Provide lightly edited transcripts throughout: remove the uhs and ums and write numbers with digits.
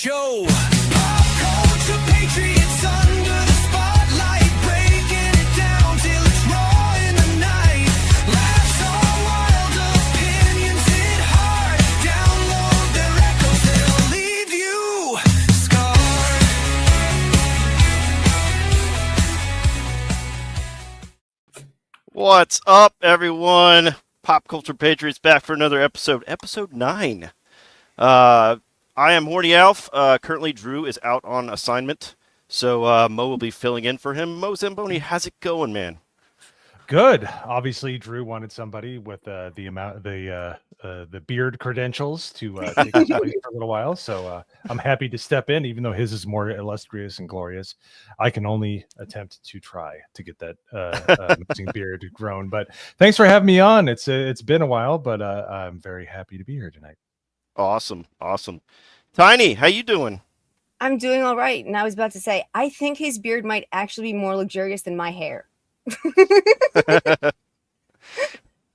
show. Pop culture patriots under the spotlight, breaking it down till it's raw in the night. Laughs are wild, opinions hit hard. Download their echoes, they'll leave you scarred. What's up, everyone? Pop Culture Patriots back for another episode 9. I am Horny Alf. Currently, Drew is out on assignment, so Mo will be filling in for him. Mo Zamboni, how's it going, man? Good. Obviously, Drew wanted somebody with the beard credentials to take his place for a little while. So I'm happy to step in, even though his is more illustrious and glorious. I can only attempt to try to get that amazing beard grown. But thanks for having me on. It's been a while, but I'm very happy to be here tonight. Awesome. Tiny, how you doing? I'm doing all right. And I was about to say, I think his beard might actually be more luxurious than my hair.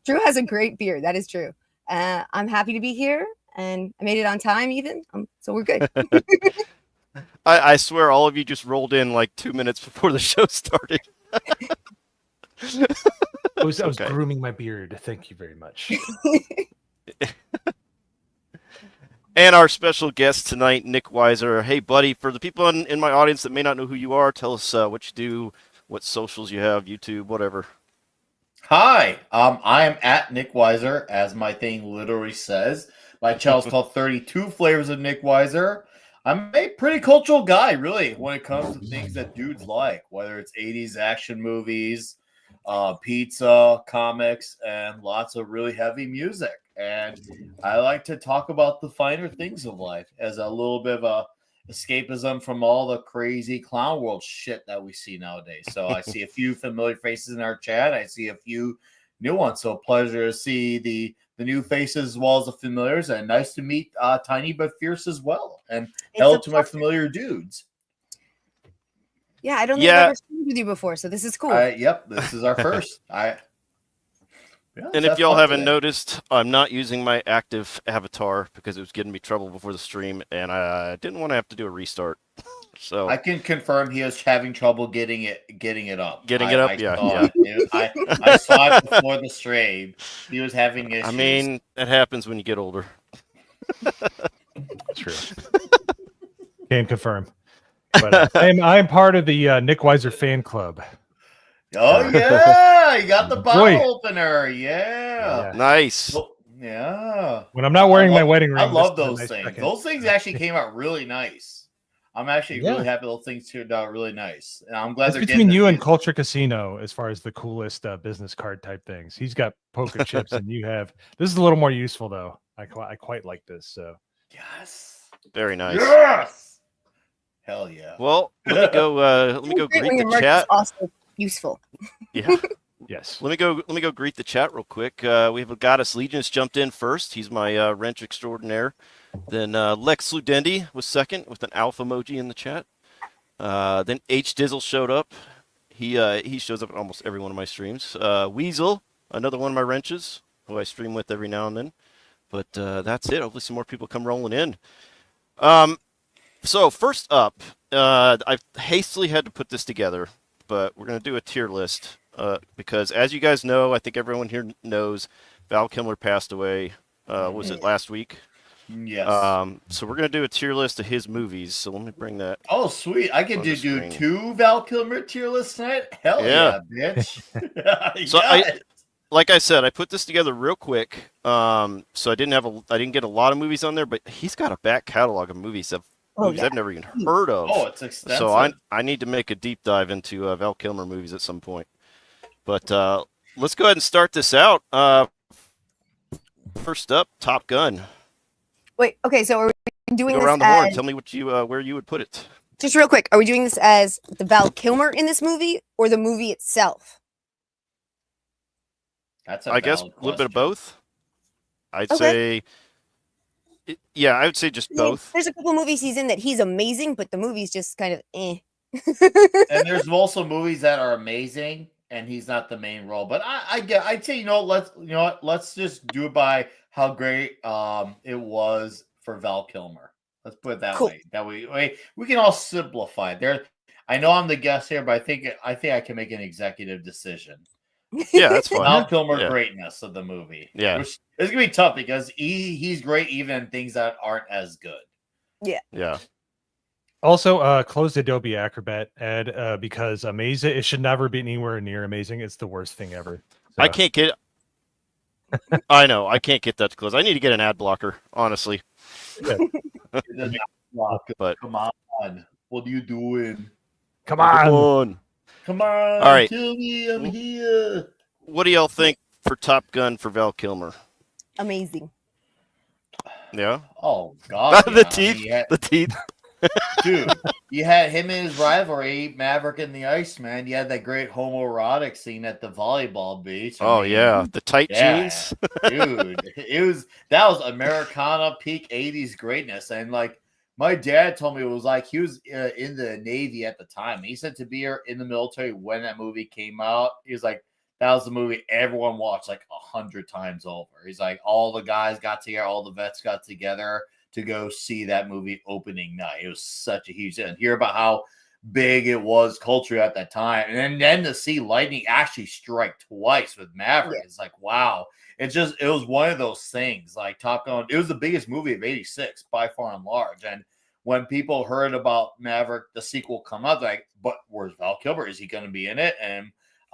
Drew has a great beard. That is true. I'm happy to be here, and I made it on time even. So we're good. I swear all of you just rolled in like 2 minutes before the show started. I was grooming my beard. Thank you very much. And our special guest tonight, Nick Weiser. Hey, buddy, for the people in my audience that may not know who you are, tell us what you do, what socials you have, YouTube, whatever. Hi, I am at Nick Weiser, as my thing literally says. My channel's called 32 Flavors of Nick Weiser. I'm a pretty cultural guy, really, when it comes to things that dudes like, whether it's 80s action movies, pizza, comics, and lots of really heavy music. And I like to talk about the finer things of life as a little bit of a escapism from all the crazy clown world shit that we see nowadays. So I see a few familiar faces in our chat. I see a few new ones. So pleasure to see the new faces as well as the familiars. And nice to meet Tiny but Fierce as well. And hello to my familiar dudes. Yeah, I don't think I've ever streamed with you before, so this is cool. Yep, this is our first. And if y'all haven't noticed, I'm not using my active avatar because it was getting me trouble before the stream, and I didn't want to have to do a restart. So I can confirm he was having trouble getting it up. I saw it before the stream. He was having issues. I mean, that happens when you get older. True. Can confirm. But I'm part of the Nick Weiser fan club. Oh yeah, you got the bottle opener. Yeah. Nice. Yeah. When I'm not wearing my wedding ring, I love those things. Those things actually came out really nice. I'm actually really happy those things turned out really nice. And I'm glad it's between you and Culture Casino as far as the coolest business card type things. He's got poker chips, and you have. This is a little more useful though. I quite like this. So yes, very nice. Yes, hell yeah. Well, let me go greet the chat. Also useful. Yeah. Yes. Let me go greet the chat real quick. We have a Goddess Legion has jumped in first. He's my wrench extraordinaire. Then Lex Ludendi was second with an alpha emoji in the chat. Then H Dizzle showed up. He shows up in almost every one of my streams. Weasel, another one of my wrenches, who I stream with every now and then. But that's it. Hopefully some more people come rolling in. So first up, I hastily had to put this together, but we're going to do a tier list because, as you guys know, I think everyone here knows, Val Kilmer passed away. Was it last week? Yes. So we're going to do a tier list of his movies. So let me bring that. Oh, sweet. I get to do 2 Val Kilmer tier lists tonight? Hell yeah bitch. So like I said, I put this together real quick. So I didn't get a lot of movies on there, but he's got a back catalog of movies I've never even heard of. Oh, it's extensive. So I need to make a deep dive into Val Kilmer movies at some point. But let's go ahead and start this out. First up, Top Gun. Wait, okay, so are we doing go this around the horn? Tell me what where you would put it. Just real quick, are we doing this as the Val Kilmer in this movie or the movie itself? That's I guess a little bit of both. I'd say... I would say just both. There's a couple movies he's in that he's amazing, but the movie's just kind of eh. And there's also movies that are amazing, and he's not the main role. But I'd say let's just do it by how great it was for Val Kilmer. Let's put it that Cool. way. That we can all simplify it. There, I know I'm the guest here, but I think I can make an executive decision. Yeah, that's fine. Val Kilmer Yeah. greatness of the movie. Yeah. Which is gonna be tough because he's great even in things that aren't as good. Yeah. Also, closed Adobe Acrobat, Ed, because amazing. It should never be anywhere near amazing. It's the worst thing ever. I can't get. I know I can't get that to close. I need to get an ad blocker, honestly. But Come on, what are you doing? Come come on. on. Come on, All right. kill me, I'm here. What do y'all think for Top Gun for Val Kilmer? Amazing. Yeah. Oh God, the yeah. I teeth. mean, you had- The teeth. dude, you had him and his rivalry, Maverick and the Iceman. You had that great homoerotic scene at the volleyball beach. I Oh mean, yeah, the tight yeah, jeans. dude, that was Americana peak '80s greatness, and like my dad told me it was like he was in the Navy at the time. He said to be in the military when that movie came out. He was like, that was the movie everyone watched like 100 times over. He's like, all the guys got together, all the vets got together to go see that movie opening night. It was such a huge thing. And hear about how big it was culture at that time. And then to see lightning actually strike twice with Maverick, it's like, wow. It was one of those things like Top Gun. It was the biggest movie of 86 by far and large. And when people heard about Maverick, the sequel come out, like, but where's Val Kilmer? Is he going to be in it? And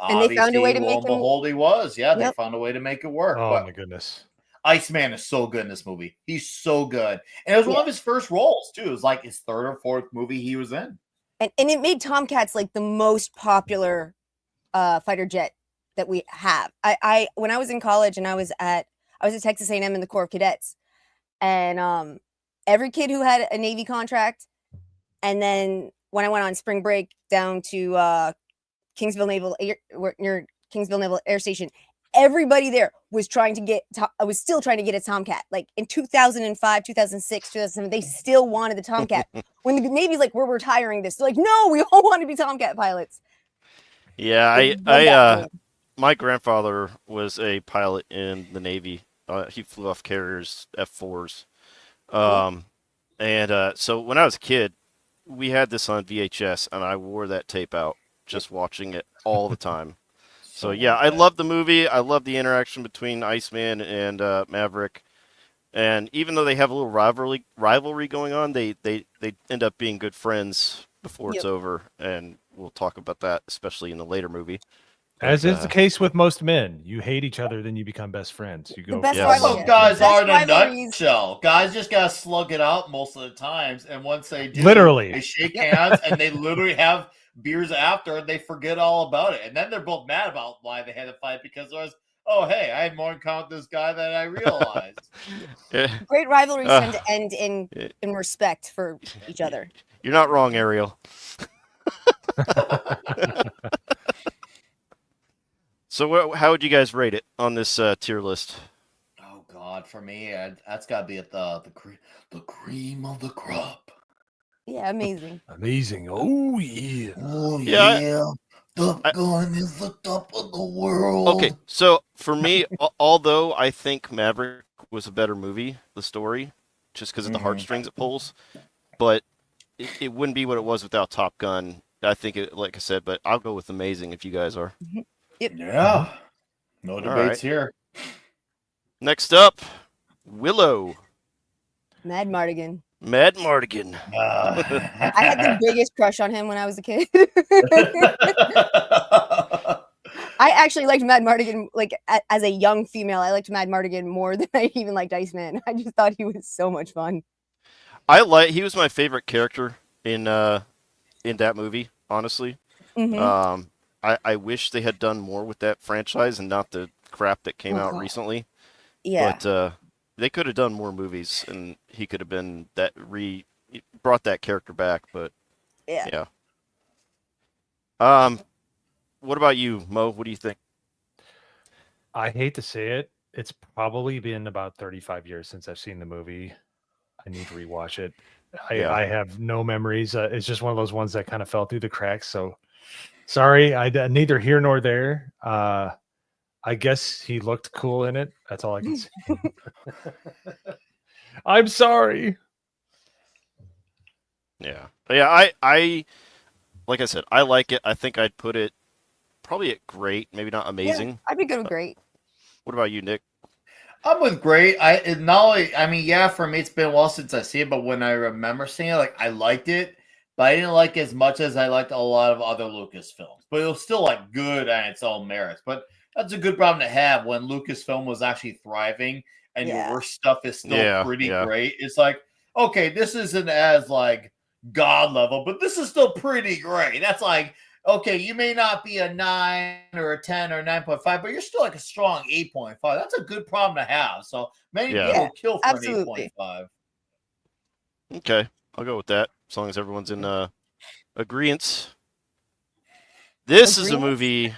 they found a way to lo make and him- behold, he was. Yeah, they Yep. found a way to make it work. Oh But my goodness. Iceman is so good in this movie. He's so good. And it was one of his first roles, too. It was like his third or fourth movie he was in. And it made Tomcats like the most popular fighter jet that we have. I when I was in college and I was at Texas A&M in the Corps of Cadets, and every kid who had a Navy contract, and then when I went on spring break down to near Kingsville Naval Air Station, everybody there was trying to get. I was still trying to get a Tomcat. Like in 2005, 2006, 2007, they still wanted the Tomcat. When the Navy's like, we're retiring this, they're like, no, we all want to be Tomcat pilots. Yeah, They love that thing. my grandfather was a pilot in the Navy. He flew off carriers, F4s. So when I was a kid, we had this on VHS, and I wore that tape out, just watching it all the time. So yeah, I love the movie. I love the interaction between Iceman and Maverick. And even though they have a little rivalry going on, they end up being good friends before it's over. And we'll talk about that, especially in the later movie. As is the case with most men, you hate each other, then you become best friends. You go. best Yeah. That's rivalry- what guys the best are in a rivalries- nutshell. Guys just gotta slug it out most of the times, and once they do, Literally. they shake hands and they literally have beers after, and they forget all about it, and then they're both mad about why they had to fight because it was, oh hey, I had more in common with this guy than I realized. Yeah, Great rivalries tend to end in respect for each other. you're not wrong, Ariel. So how would you guys rate it on this tier list? Oh God, for me, that's gotta be at the cream of the crop. Yeah, amazing. Amazing. Oh yeah. Oh Yeah, Top Gun is the top of the world. Okay, so for me, although I think Maverick was a better movie, the story, just because of the heartstrings it pulls, but it wouldn't be what it was without Top Gun. I think it, like I said, but I'll go with amazing if you guys are. Yeah, no debates right. here. Next up, Willow, Mad Mardigan. Mad Mardigan. I had the biggest crush on him when I was a kid. I actually liked Mad Mardigan, like as a young female. I liked Mad Mardigan more than I even liked Iceman. I just thought he was so much fun. He was my favorite character in that movie, honestly. Mhm. I wish they had done more with that franchise and not the crap that came out God. recently. Yeah. But they could have done more movies, and he could have been brought that character back. But Yeah. what about you, Mo? What do you think? I hate to say it. It's probably been about 35 years since I've seen the movie. I need to rewatch it. I have no memories. It's just one of those ones that kind of fell through the cracks. So sorry, neither here nor there. I guess he looked cool in it. That's all I can say. I'm sorry. Yeah. Yeah, I like I said, I like it. I think I'd put it probably at great, maybe not Yeah, amazing. I'd be good with great. What about you, Nick? I'm with great. Not only, I mean, yeah, for me it's been a while since I see it, but when I remember seeing it, like I liked it, but I didn't like it as much as I liked a lot of other Lucasfilms. But it was still like good on its own merits. But that's a good problem to have when Lucasfilm was actually thriving and your Yeah. worst stuff is still Yeah, pretty yeah. great. It's like, okay, this isn't as like god level, but this is still pretty great. That's like, okay, you may not be a 9 or a 10 or 9.5, but you're still like a strong 8.5. That's a good problem to have. So many Yeah. people Yeah, kill for an absolutely. 8.5. Okay. I'll go with that. As long as everyone's in agreement. This is a Agreement? movie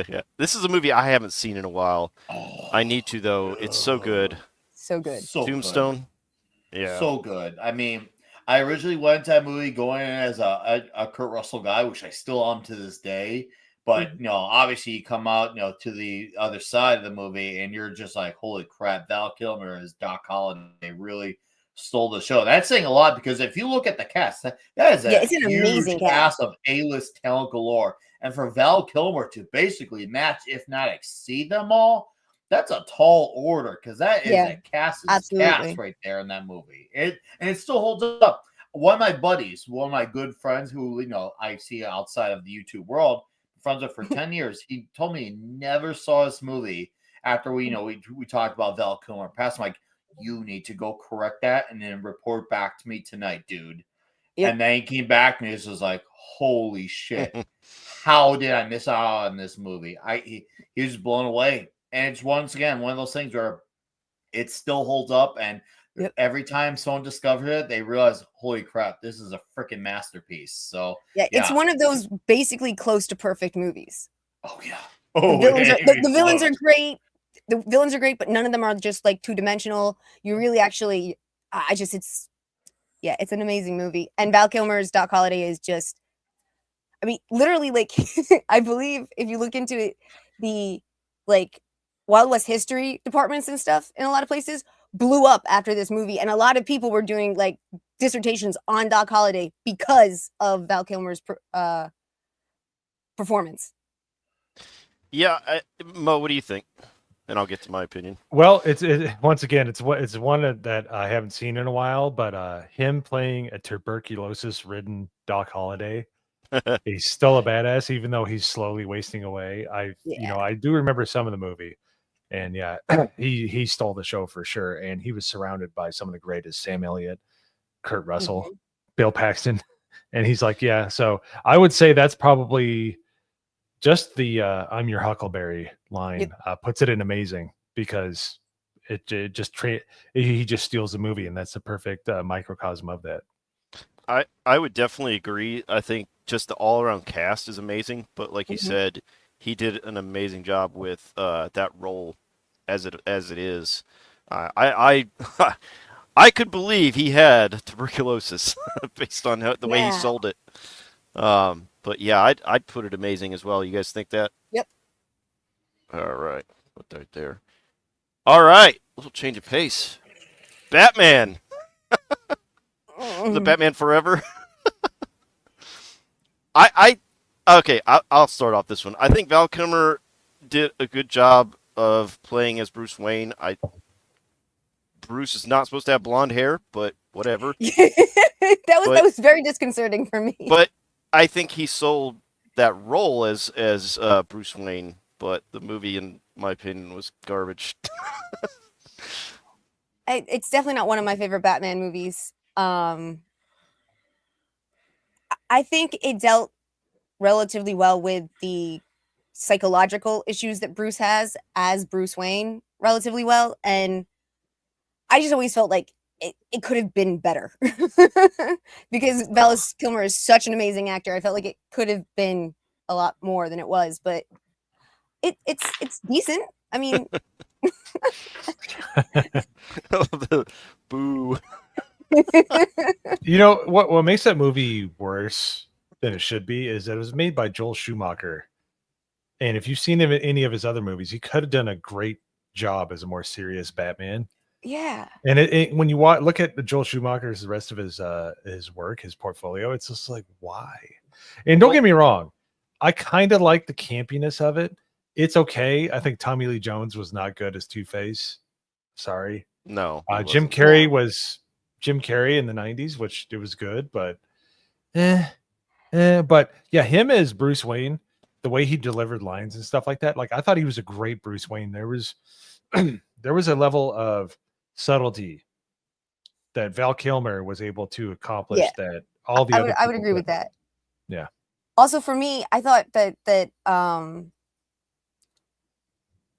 yeah. This is a movie I haven't seen in a while. Oh, I need to though. It's so good. So good. so good. Tombstone. Yeah. So good. I mean, I originally went to that movie going in as a Kurt Russell guy, which I still am to this day. But Mhm. you know, obviously, you come out, you know, to the other side of the movie, and you're just like, "Holy crap!" Val Kilmer as Doc Holliday really stole the show. That's saying a lot because if you look at the cast, that is Yeah, a it's an huge amazing cast. cast of A-list talent galore, and for Val Kilmer to basically match, if not exceed them all, that's a tall order because that is Yeah, a cast absolutely. right there in that movie. It still holds up. One of my buddies, one of my good friends who you know I see outside of the YouTube world, friends with for 10 years, he told me he never saw this movie after we talked about Val Kilmer past. I'm like, you need to go correct that and then report back to me tonight, dude. Yep. And then he came back and he was like, holy shit. How did I miss out on this movie? He was blown away. And it's once again one of those things where it still holds up, and Yep. every time someone discovers it, they realize, holy crap, this is a freaking masterpiece. So Yeah, it's one of those basically close to perfect movies. oh yeah. The Oh, villains are it ain't the villains are close. great. The villains are great, but none of them are just like two-dimensional. You really actually it's an amazing movie. And Val Kilmer's Doc Holliday is just I mean, literally like I believe if you look into it, the like Wild West history departments and stuff in a lot of places blew up after this movie, and a lot of people were doing like dissertations on Doc Holliday because of Val Kilmer's performance. Yeah, Mo, what do you think? And I'll get to my opinion. Well, once again, it's one that I haven't seen in a while, but him playing a tuberculosis-ridden Doc Holliday, he's still a badass, even though he's slowly wasting away. Yeah. I do remember some of the movie, and yeah, he stole the show for sure, and he was surrounded by some of the greatest: Sam Elliott, Kurt Russell, Mhm. Bill Paxton, and he's like, yeah. So I would say that's probably just the "I'm your Huckleberry" line puts it in amazing because it just he just steals the movie, and that's the perfect microcosm of that. I would definitely agree. I think just the all around cast is amazing, but like you said, he did an amazing job with that role as it is. I I could believe he had tuberculosis based on the way he Yeah. sold it. But yeah, I'd put it amazing as well. You guys think that? Yep. All right, put that there. All right, little change of pace. Batman. The Batman Forever. Okay. I'll start off this one. I think Val Kilmer did a good job of playing as Bruce Wayne. Bruce is not supposed to have blonde hair, but whatever. that was very disconcerting for me. But I think he sold that role as Bruce Wayne. But the movie, in my opinion, was garbage. It's definitely not one of my favorite Batman movies. I think it dealt relatively well with the psychological issues that Bruce has as Bruce Wayne relatively well, and I just always felt like it could have been better because Val Kilmer is such an amazing actor. I felt like it could have been a lot more than it was, but it's decent. I mean, Boo. You know what makes that movie worse than it should be is that it was made by Joel Schumacher, and if you've seen him in any of his other movies, he could have done a great job as a more serious Batman. Yeah. And when you look at the Joel Schumacher's the rest of his work, his portfolio, it's just like, why? And don't get me wrong, I kind of like the campiness of it. It's okay. I think Tommy Lee Jones was not good as Two-Face. Sorry. No, he Jim wasn't. Carrey No. was Jim Carrey in the 90s, which it was good, but but yeah, him as Bruce Wayne, the way he delivered lines and stuff like that, like I thought he was a great Bruce Wayne. There was there was a level of subtlety that Val Kilmer was able to accomplish Yeah. that all the I other would people agree with couldn't. that. Yeah. Also, for me, I thought that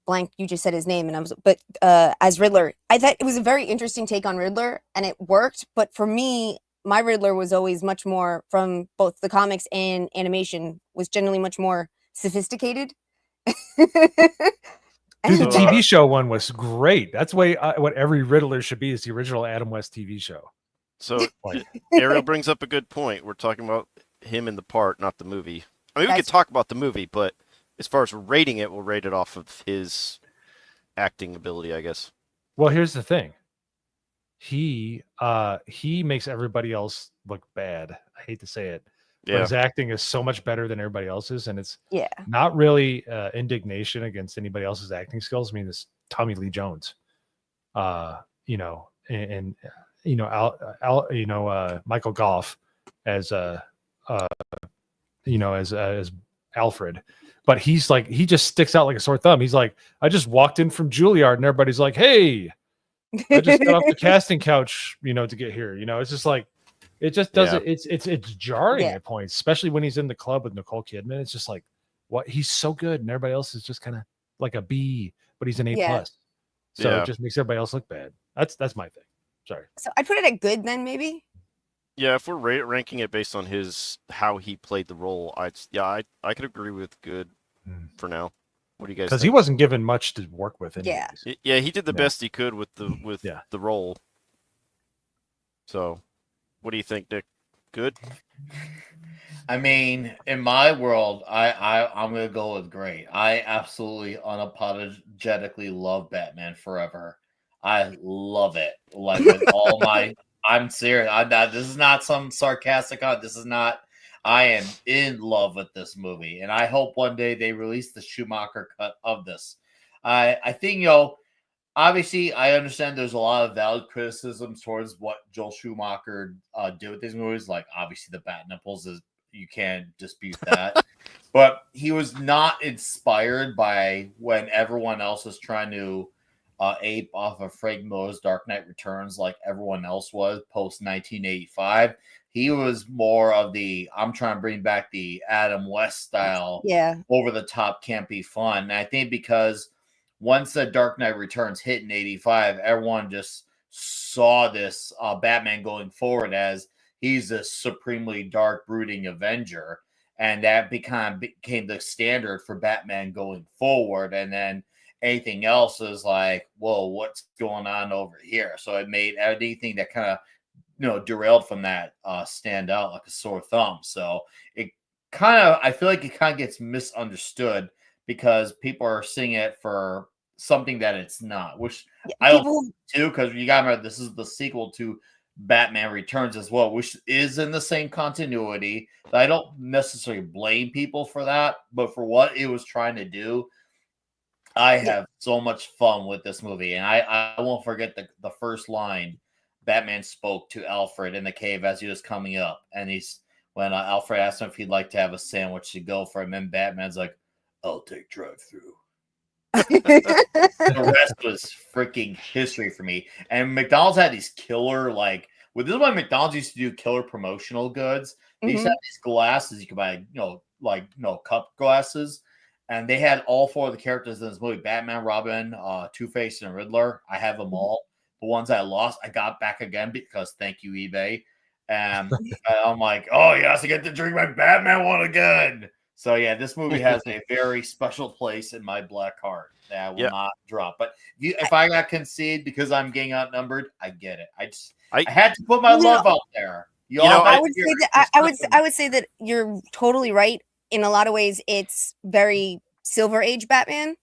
blank, you just said his name, and I was, but as Riddler, I thought it was a very interesting take on Riddler, and it worked. But for me, my Riddler was always much more, from both the comics and animation, was generally much more sophisticated. Dude, the So, TV show one was great. That's what every Riddler should be, is the original Adam West TV show. So Like, Ariel brings up a good point. We're talking about him in the part, not the movie. I mean, we could That's- talk about the movie, but as far as rating it, we'll rate it off of his acting ability, I guess. well, here's the thing. He makes everybody else look bad. I hate to say it, but Yeah. his acting is so much better than everybody else's, and it's Yeah. not really indignation against anybody else's acting skills. I mean, it's Tommy Lee Jones, you know, and you know, Michael Goff as you know, as Alfred, but he's like, he just sticks out like a sore thumb. He's like, I just walked in from Juilliard, and everybody's like, hey, I just got off the casting couch, you know, to get here. You know, it's just like, it just doesn't. It's jarring Yeah. at points, especially when he's in the club with Nicole Kidman. It's just like, what, he's so good, and everybody else is just kind of like a B, but he's an A Yeah. plus. So Yeah. it just makes everybody else look bad. That's my thing. Sorry. So I'd put it at good then, maybe. Yeah, if we're ranking it based on how he played the role, I could agree with good for now. What do you guys Because think? he wasn't given much to work with. Yeah. Anyways. Yeah, he did the Yeah. best he could with the Yeah. the role. So, what do you think, Nick? Good? I mean, in my world, I'm gonna go with great. I absolutely unapologetically love Batman Forever. I love it. Like with all my, I'm serious. This is not some sarcastic. This is not. I am in love with this movie, and I hope one day they release the Schumacher cut of this. I think, you know, obviously, I understand there's a lot of valid criticisms towards what Joel Schumacher did with these movies. Like, obviously, the bat nipples is, you can't dispute that. But he was not inspired by when everyone else was trying to ape off of Frank Miller's Dark Knight Returns, like everyone else was post 1985. He was more of the, I'm trying to bring back the Adam West style, Yeah. over the top, campy fun. And I think because once the Dark Knight Returns hit in 85, everyone just saw this Batman going forward as he's a supremely dark, brooding Avenger. And that became the standard for Batman going forward. And then anything else is like, whoa, what's going on over here? So it made anything that kind of, you know, derailed from that stand out like a sore thumb. So it kind of, I feel like it kind of gets misunderstood because people are seeing it for something that it's not, which I don't too, because you got to remember this is the sequel to Batman Returns as well, which is in the same continuity. I don't necessarily blame people for that, but for what it was trying to do, I have so much fun with this movie. And I won't forget the first line Batman spoke to Alfred in the cave as he was coming up. And when Alfred asked him if he'd like to have a sandwich to go for him, and Batman's like, I'll take drive-through. The rest was freaking history for me. And McDonald's had these killer, like, this is why McDonald's used to do killer promotional goods. They used to have these glasses you could buy, cup glasses. And they had all four of the characters in this movie: Batman, Robin, Two-Face, and Riddler. I have them all. The ones I lost, I got back again because thank you, eBay. And I'm like, oh yes, I get to drink my Batman one again. So yeah, this movie has a very special place in my black heart that I will not drop. But if I got conceded because I'm getting outnumbered, I get it. I had to put my love out there. I would say that you're totally right. In a lot of ways, it's very Silver Age Batman.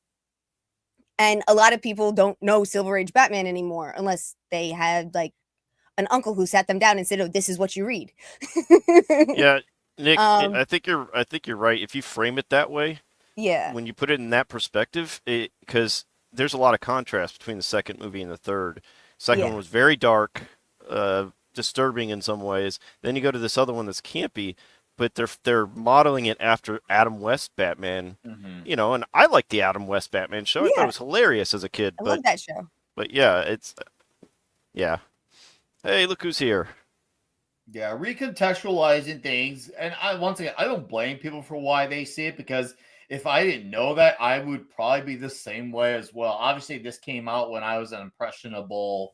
And a lot of people don't know Silver Age Batman anymore unless they had like an uncle who sat them down and said, "Oh, this is what you read." Yeah, Nick, Um, I think you're right. If you frame it that way, yeah, when you put it in that perspective, because there's a lot of contrast between the second movie and the third. Second Yeah. one was very dark, disturbing in some ways. Then you go to this other one that's campy, but they're modeling it after Adam West Batman. Mhm. You know, and I liked the Adam West Batman show. I thought Yeah. it was hilarious as a kid. I But love that show. yeah, it's yeah. Hey, look who's here. Yeah, recontextualizing things, and once again, I don't blame people for why they see it, because if I didn't know that, I would probably be the same way as well. Obviously, this came out when I was an impressionable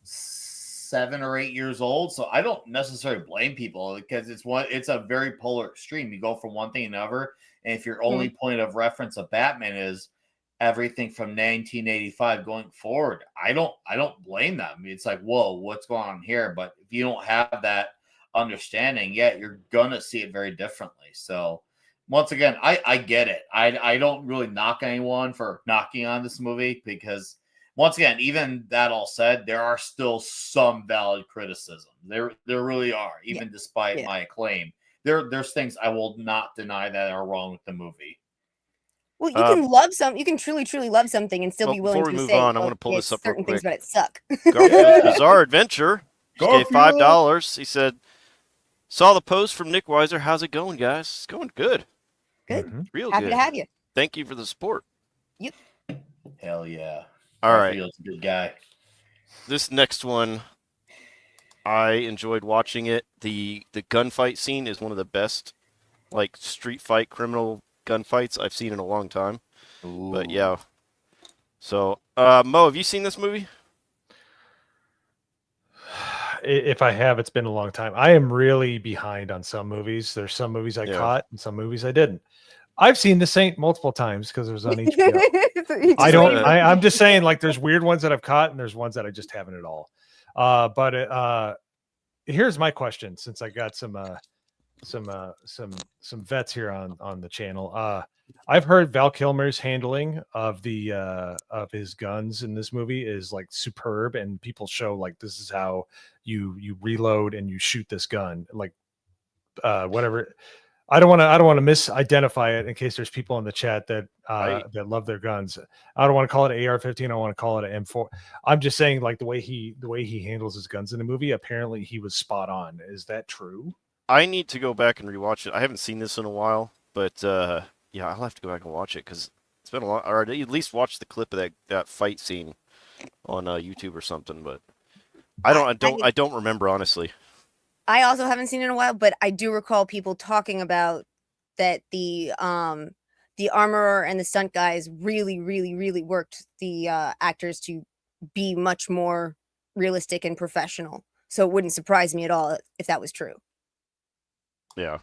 7 or 8 years old, so I don't necessarily blame people, because it's a very polar extreme. You go from one thing to another, and if your only point of reference of Batman is everything from 1985 going forward, I don't blame them. I mean, it's like, whoa, what's going on here? But if you don't have that understanding yet, you're gonna see it very differently. So once again, I get it. I don't really knock anyone for knocking on this movie, because once again, even that all said, there are still some valid criticism. There really are, even despite Yeah. my acclaim. There's things I will not deny that are wrong with the movie. Well, you can love some. You can truly, truly love something and still Well, be willing before we to move say, on, I "Oh, wanna pull yeah, this up real certain things quick. about it suck." Garfield's Bizarre Adventure just gave Garfield! $5. He said, "Saw the post from Nick Weiser. How's it going, guys? It's going good. Good. Mhm. Real Happy good. to have you. Thank you for the support." Hell yeah. All right. Garfield's a good guy. This next one, I enjoyed watching it. The gunfight scene is one of the best, like, street fight criminal gunfights I've seen in a long time. But Ooh. yeah. So, Mo, have you seen this movie? If I have, it's been a long time. I am really behind on some movies. There's some movies I Yeah. caught and some movies I didn't. I've seen The Saint multiple times because it was on HBO. It's I don't. amazing. I'm just saying, like, there's weird ones that I've caught and there's ones that I just haven't at all. But here's my question, since I got some vets here on the channel. I've heard Val Kilmer's handling of his guns in this movie is like superb, and people show like this is how you reload and you shoot this gun, like whatever. I don't want to misidentify it in case there's people in the chat that that love their guns. I don't want to call it an AR-15. I want to call it an M4. I'm just saying, like, the way he handles his guns in the movie, apparently he was spot on. Is that true? I need to go back and rewatch it. I haven't seen this in a while, but yeah, I'll have to go back and watch it because it's been a long. Or at least watch the clip of that fight scene on YouTube or something. But I don't remember, honestly. I also haven't seen it in a while, but I do recall people talking about that the armorer and the stunt guys really, really, really worked the actors to be much more realistic and professional. So it wouldn't surprise me at all if that was true. Yeah.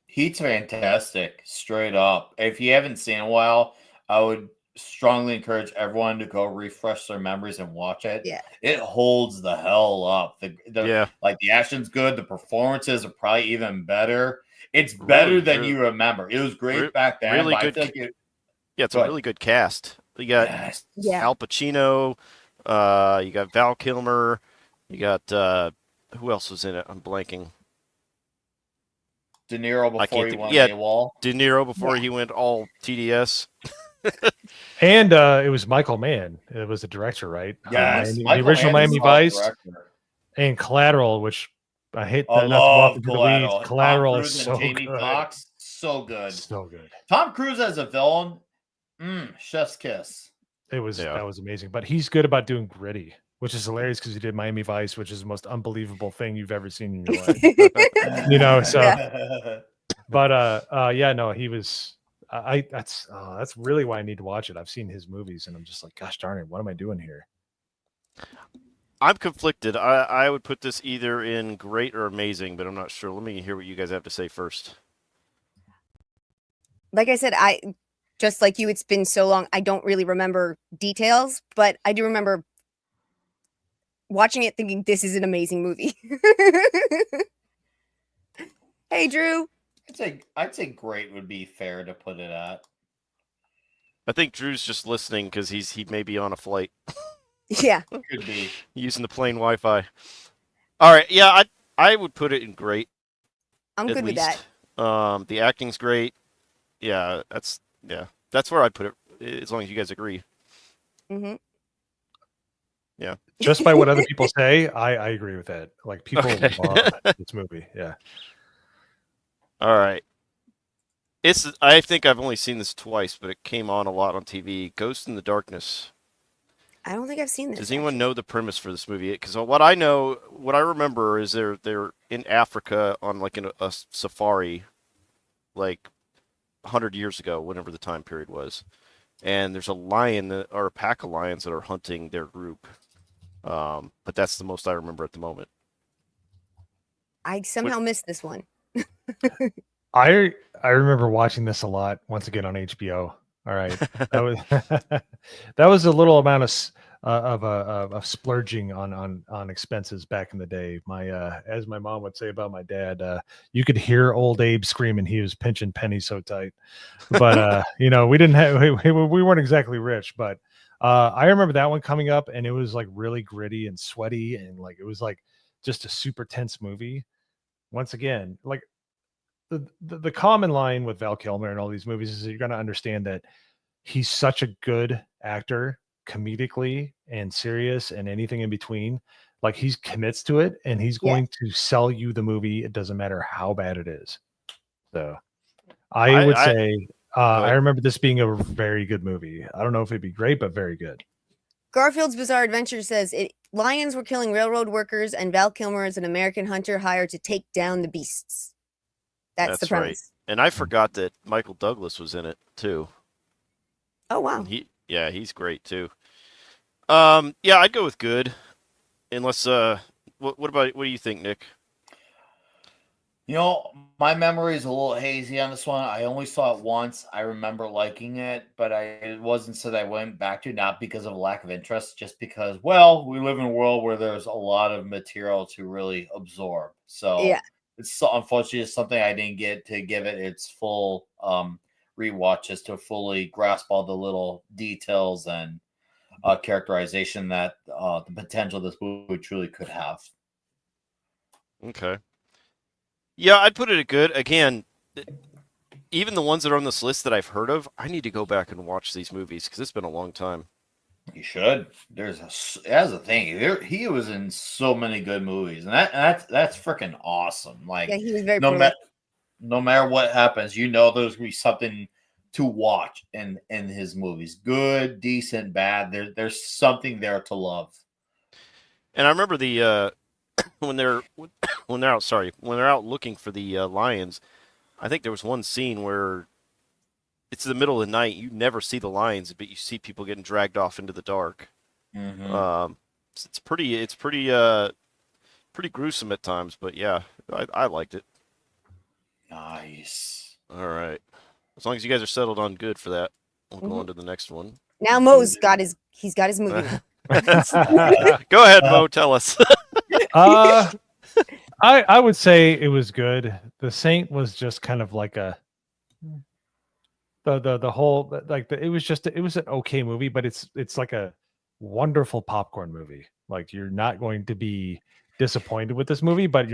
Heat's fantastic, straight up. If you haven't seen it in a while, I would strongly encourage everyone to go refresh their memories and watch it. Yeah. It holds the hell up. Like, the action's good, the performances are probably even better. It's better than you remember. It was great back then. Really but good. I feel like It's a really good cast. You got Al Pacino. You got Val Kilmer. You got who else was in it? I'm blanking. De Niro before he went AWOL. De Niro before he went all TDS. And it was Michael Mann. It was the director, right? Yes, the original Miami Vice and Collateral, which I hate. I love Collateral. Collateral Tom is Cruise so and Jamie good. Foxx, so good. So good. Tom Cruise as a villain, chef's kiss. It was that was amazing. But he's good about doing gritty, which is hilarious because he did Miami Vice, which is the most unbelievable thing you've ever seen in your life. You know, so. Yeah. But yeah, no, he was. That's really why I need to watch it. I've seen his movies, and I'm just like, gosh darn it, what am I doing here? I'm conflicted. I would put this either in great or amazing, but I'm not sure. Let me hear what you guys have to say first. Like I said, I just like you, it's been so long, I don't really remember details, but I do remember watching it thinking this is an amazing movie. Hey, Drew. I'd say great would be fair to put it at. I think Drew's just listening because he may be on a flight Yeah. Could be. using the plane Wi-Fi. All right, yeah, I would put it in great I'm at good with least. that. The acting's great. Yeah, that's where I'd put it. As long as you guys agree. Hmm. Yeah. Just by what other people say, I agree with that. Like people Okay. love this movie. Yeah. All right. I think I've only seen this twice, but it came on a lot on TV. Ghost in the Darkness. I don't think I've seen this. Does anyone actually. know the premise for this movie? Because what I remember is they're in Africa on like a safari, like 100 years ago, whenever the time period was, and there's a lion or a pack of lions that are hunting their group. But that's the most I remember at the moment. What- I somehow missed this one. I remember watching this a lot once again on HBO. All right, that was that was a little amount of splurging on expenses back in the day. My as my mom would say about my dad, you could hear old Abe screaming. He was pinching pennies so tight. But we didn't have we weren't exactly rich. But I remember that one coming up, and it was like really gritty and sweaty, and like it was like just a super tense movie. Once again, like the common line with Val Kilmer and all these movies is that you're going to understand that he's such a good actor comedically and serious and anything in between. Like he commits to it and he's Yeah. going to sell you the movie. It doesn't matter how bad it is. So I would I say Go I ahead. remember this being a very good movie. I don't know if it'd be great, but very good. Garfield's Bizarre Adventure says lions were killing railroad workers, and Val Kilmer is an American hunter hired to take down the beasts. That's the right. premise. And I forgot that Michael Douglas was in it too. Oh wow. And he's great too. Yeah, I'd go with good. Unless what do you think, Nick? My memory is a little hazy on this one. I only saw it once. I remember liking it, but it wasn't so that I went back to, not because of lack of interest, just because, well, we live in a world where there's a lot of material to really absorb. So Yeah. unfortunately it's something I didn't get to give it its full rewatch just to fully grasp all the little details and characterization that the potential this movie truly could have. Okay. Yeah, I'd put it at good. Again, even the ones that are on this list that I've heard of, I need to go back and watch these movies because it's been a long time. You should. That's a thing. He was in so many good movies, and that's freaking awesome. Like Yeah, he was very no prolific. no matter what happens, there's gonna be something to watch in his movies. Good, decent, bad. There's something there to love. And I remember the when they're out looking for the lions. I think there was one scene where it's in the middle of the night. You never see the lions, but you see people getting dragged off into the dark. Mm-hmm. It's pretty gruesome at times, but yeah, I liked it. Nice. All right, as long as you guys are settled on good for that, we'll go on to the next one. Now Mo's got his movie. Go ahead, Mo. Tell us. I would say it was good. The Saint was just kind of like the whole like it was an okay movie, but it's like a wonderful popcorn movie. Like you're not going to be disappointed with this movie, but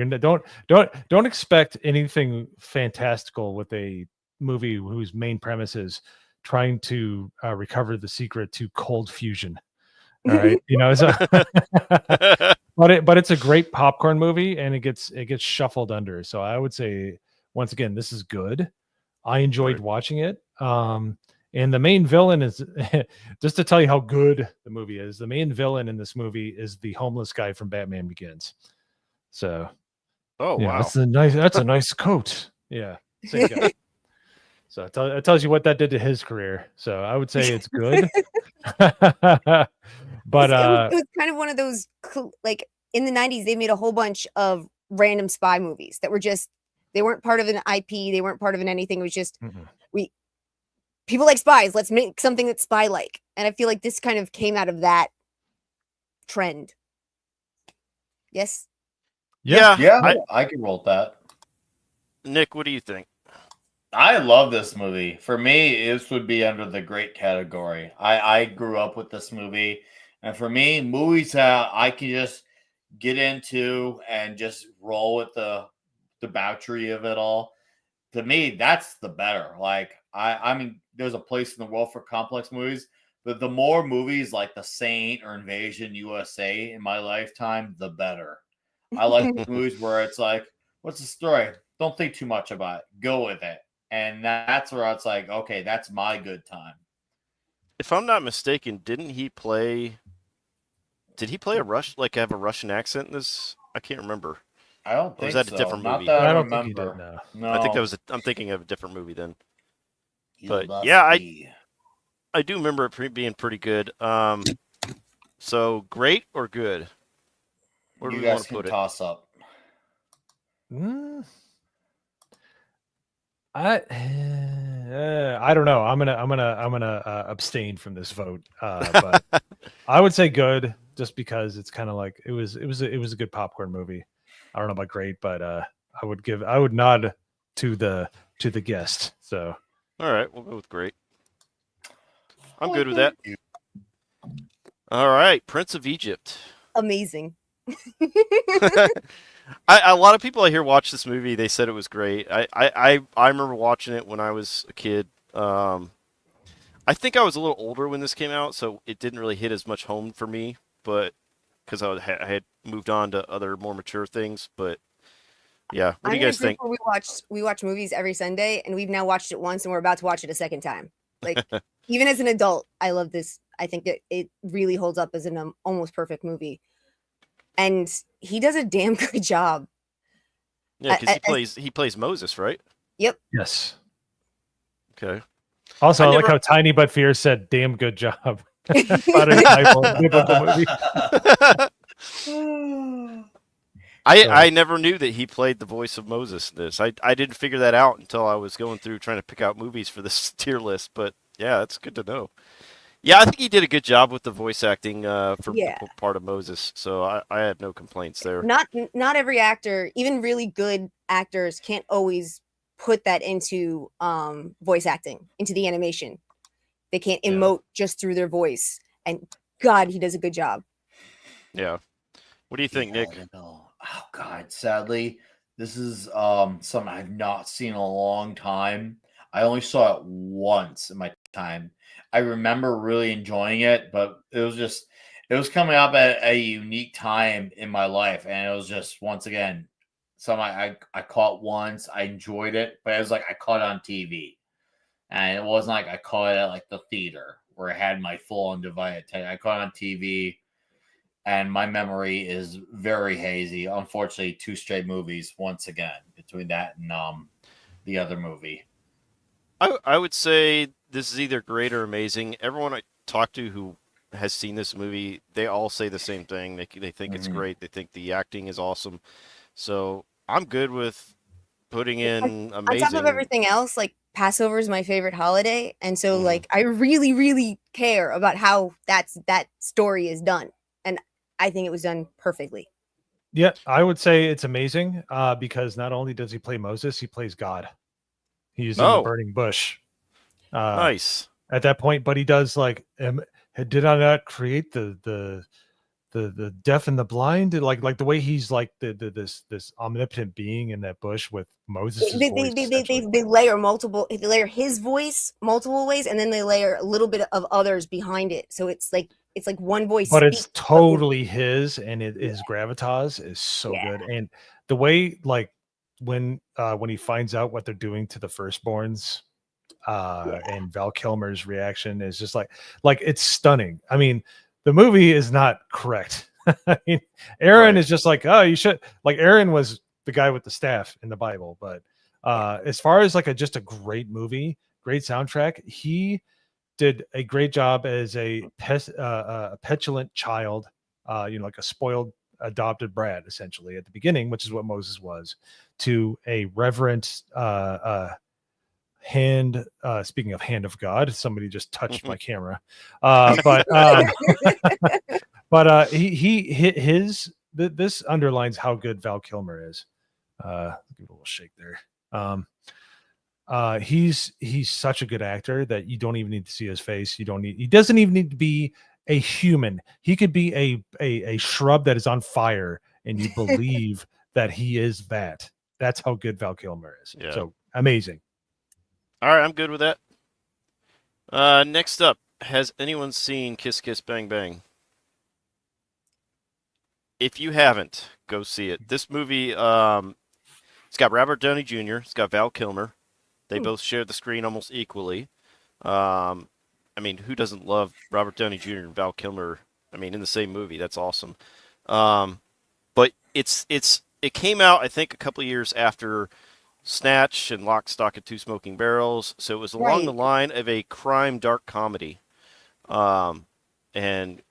don't expect anything fantastical with a movie whose main premise is trying to recover the secret to cold fusion. All right, but it's a great popcorn movie, and it gets shuffled under. So I would say once again, this is good. I enjoyed watching it. And the main villain is just to tell you how good the movie is. The main villain in this movie is the homeless guy from Batman Begins. So, Oh yeah, wow, that's a nice coat. Yeah, same guy. So it tells you what that did to his career. So I would say it's good. But it was kind of one of those like in the 90s they made a whole bunch of random spy movies that were just they weren't part of an IP, they weren't part of an anything. It was just people like spies, let's make something that's spy like. And I feel like this kind of came out of that trend. Yes. yeah. Yeah, I can roll with that. Nick, what do you think? I love this movie. For me, this would be under the great category. I grew up with this movie, and for me, movies that I can just get into and just roll with the debauchery of it all. To me, that's the better. Like I mean, there's a place in the world for complex movies, but the more movies like The Saint or Invasion USA in my lifetime, the better. I like movies where it's like, what's the story? Don't think too much about it. Go with it. And that's where it's like, okay, that's my good time. If I'm not mistaken, didn't he play? Did he play have a Russian accent in this? I can't remember. I don't Or was think that a so. different Not movie? that I, I don't think he did. remember. No. I think that No. was. I'm thinking of a different movie then. You But must yeah, be. I do remember it being pretty good. So great or good? Where do You we want guys to can put it? toss up. I don't know. I'm gonna abstain from this vote. But I would say good, just because it's kind of like it was a good popcorn movie. I don't know about great, but I would nod to the guest. So All right, we'll go with great. I'm good with that. All right, Prince of Egypt. Amazing. A lot of people I hear watch this movie. They said it was great. I remember watching it when I was a kid. I think I was a little older when this came out, so it didn't really hit as much home for me. But because I had moved on to other more mature things. But yeah, what do you guys think? We watch movies every Sunday, and we've now watched it once, and we're about to watch it a second time. Like even as an adult, I love this. I think that it really holds up as an almost perfect movie, and he does a damn good job. Yeah, because he plays Moses, right? Yep. yes. Okay. Also, I I like never- how Tiny But Fierce said, "Damn good job." About a biblical movie. I never knew that he played the voice of Moses in this. I didn't figure that out until I was going through trying to pick out movies for this tier list. But yeah, that's good to know. Yeah, I think he did a good job with the voice acting for Yeah. the part of Moses. So I have no complaints there. Not every actor, even really good actors, can't always put that into voice acting, into the animation. They can't Yeah. emote just through their voice. And God, he does a good job. Yeah. What do you think, Nick? Oh God, sadly, this is something I've not seen in a long time. I only saw it once in my time. I remember really enjoying it, but it was coming up at a unique time in my life, and it was just once again something I caught once. I enjoyed it, but it was like I caught it on TV, and it wasn't like I caught it at like the theater where I had my full undivided attention. I caught it on TV. And my memory is very hazy. Unfortunately, 2 straight movies once again between that and the other movie. I would say this is either great or amazing. Everyone I talk to who has seen this movie, they all say the same thing. They think it's great. They think the acting is awesome. So I'm good with putting in On amazing. top of everything else, like Passover is my favorite holiday, and so Mhm. like I really, really care about how that story is done, and I think it was done perfectly. Yeah, I would say it's amazing because not only does he play Moses, he plays God. He's in the Oh. burning bush Nice. at that point, but he does like, did I not create the deaf and the blind? Like the way he's like this omnipotent being in that bush with Moses' voice. essentially. They layer his voice multiple ways, and then they layer a little bit of others behind it. So it's like one voice, But it's speaks, totally his, and his gravitas is so Yeah. good. And the way like when he finds out what they're doing to the firstborns, and Val Kilmer's reaction is just like it's stunning. I mean, the movie is not correct. I mean, Aaron Right. is just like, oh, you should, like, Aaron was the guy with the staff in the Bible, but as far as like just a great movie, great soundtrack, he did a great job as a petulant child, like a spoiled adopted brat, essentially at the beginning, which is what Moses was, to a reverent hand. Speaking of hand of God, somebody just touched my camera, but he hit this underlines how good Val Kilmer is. Give it a little shake there. He's such a good actor that you don't even need to see his face. He doesn't even need to be a human. He could be a shrub that is on fire, and you believe that he is that. That's how good Val Kilmer is. Yeah. So amazing. All right, I'm good with that. Next up, has anyone seen Kiss Kiss Bang Bang? If you haven't, go see it. This movie, it's got Robert Downey Jr., it's got Val Kilmer. They both share the screen almost equally. I mean, who doesn't love Robert Downey Jr. and Val Kilmer? I mean, in the same movie, that's awesome. But it came out, I think, a couple of years after Snatch and Lock, Stock, and Two Smoking Barrels. So it was along the line of a crime dark comedy. And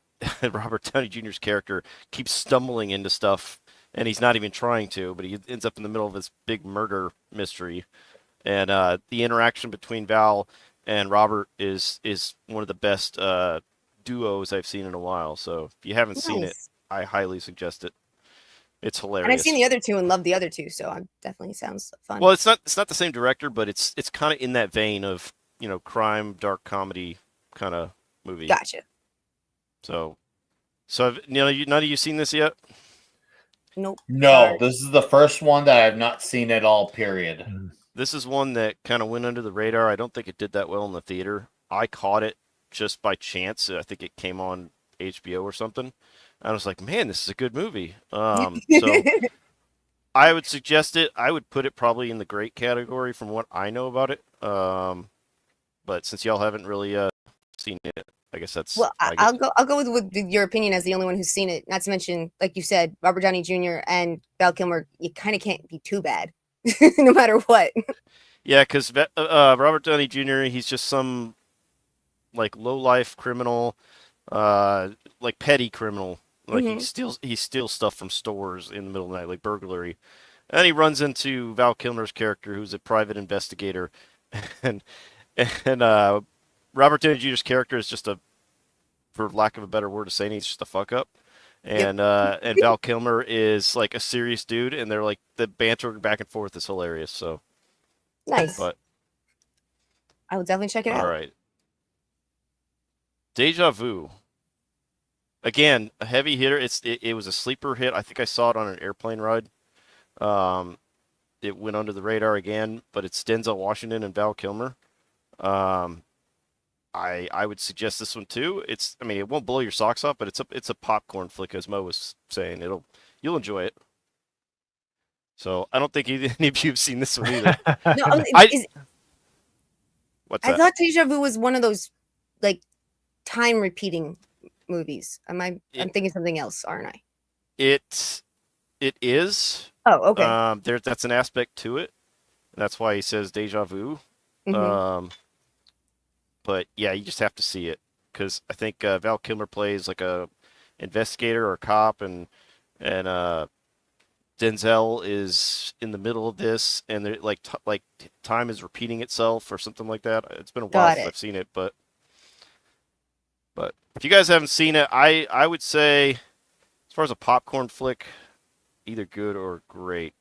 Robert Downey Jr.'s character keeps stumbling into stuff, and he's not even trying to, but he ends up in the middle of this big murder mystery. And the interaction between Val and Robert is one of the best duos I've seen in a while. So if you haven't seen it, I highly suggest it. It's hilarious. And I've seen the other two and loved the other two, so it definitely sounds fun. Well, it's not the same director, but it's kind of in that vein of, you know, crime dark comedy kind of movie. Gotcha. So none of you seen this yet? Nope. No, Sorry. this is the first one that I have not seen at all, period. This is one that kind of went under the radar. I don't think it did that well in the theater. I caught it just by chance. I think it came on HBO or something. I was like, man, this is a good movie. So I would suggest it. I would put it probably in the great category from what I know about it. But since y'all haven't really seen it, I guess that's. Well, I'll go with your opinion as the only one who's seen it. Not to mention, like you said, Robert Downey Jr. and Val Kilmer. You kind of can't be too bad, no matter what. Yeah, because Robert Downey Jr. He's just some like low life criminal, like petty criminal. Like he steals stuff from stores in the middle of the night, like burglary. And he runs into Val Kilmer's character, who's a private investigator, and Robert Downey Jr.'s character is just for lack of a better word of saying, he's just a fuck up. And and Val Kilmer is like a serious dude, and they're like the banter back and forth is hilarious. So Nice. but I will definitely check it out. all right, Deja Vu. Again, a heavy hitter. It was a sleeper hit. I think I saw it on an airplane ride. It went under the radar again, but it's Denzel Washington and Val Kilmer. I would suggest this one too. I mean, it won't blow your socks off, but it's a popcorn flick, as Mo was saying. You'll enjoy it. So I don't think any of you have seen this one either. No, What's I that? thought Deja Vu was one of those like time repeating movies. I'm thinking something else, aren't I? It is. Oh, okay. That's an aspect to it. And that's why he says deja vu. But yeah, you just have to see it because I think Val Kilmer plays like a investigator or a cop, and Denzel is in the middle of this, and they're like time is repeating itself or something like that. It's been a while since I've seen it, but if you guys haven't seen it, I would say as far as a popcorn flick, either good or great.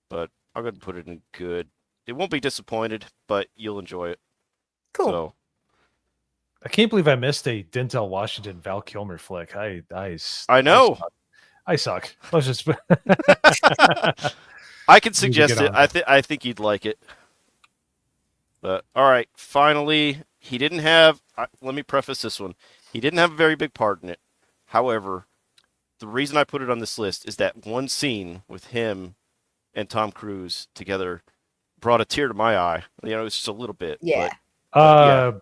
But I'm gonna put it in good. It won't be disappointed, but you'll enjoy it. Cool. So, I can't believe I missed a Denzel Washington Val Kilmer flick. I know. I suck. Let's just. I can suggest it. I think you'd like it. But all right, finally, he didn't have. Let me preface this one. He didn't have a very big part in it. However, the reason I put it on this list is that one scene with him and Tom Cruise together brought a tear to my eye. You know, it's just a little bit. Yeah.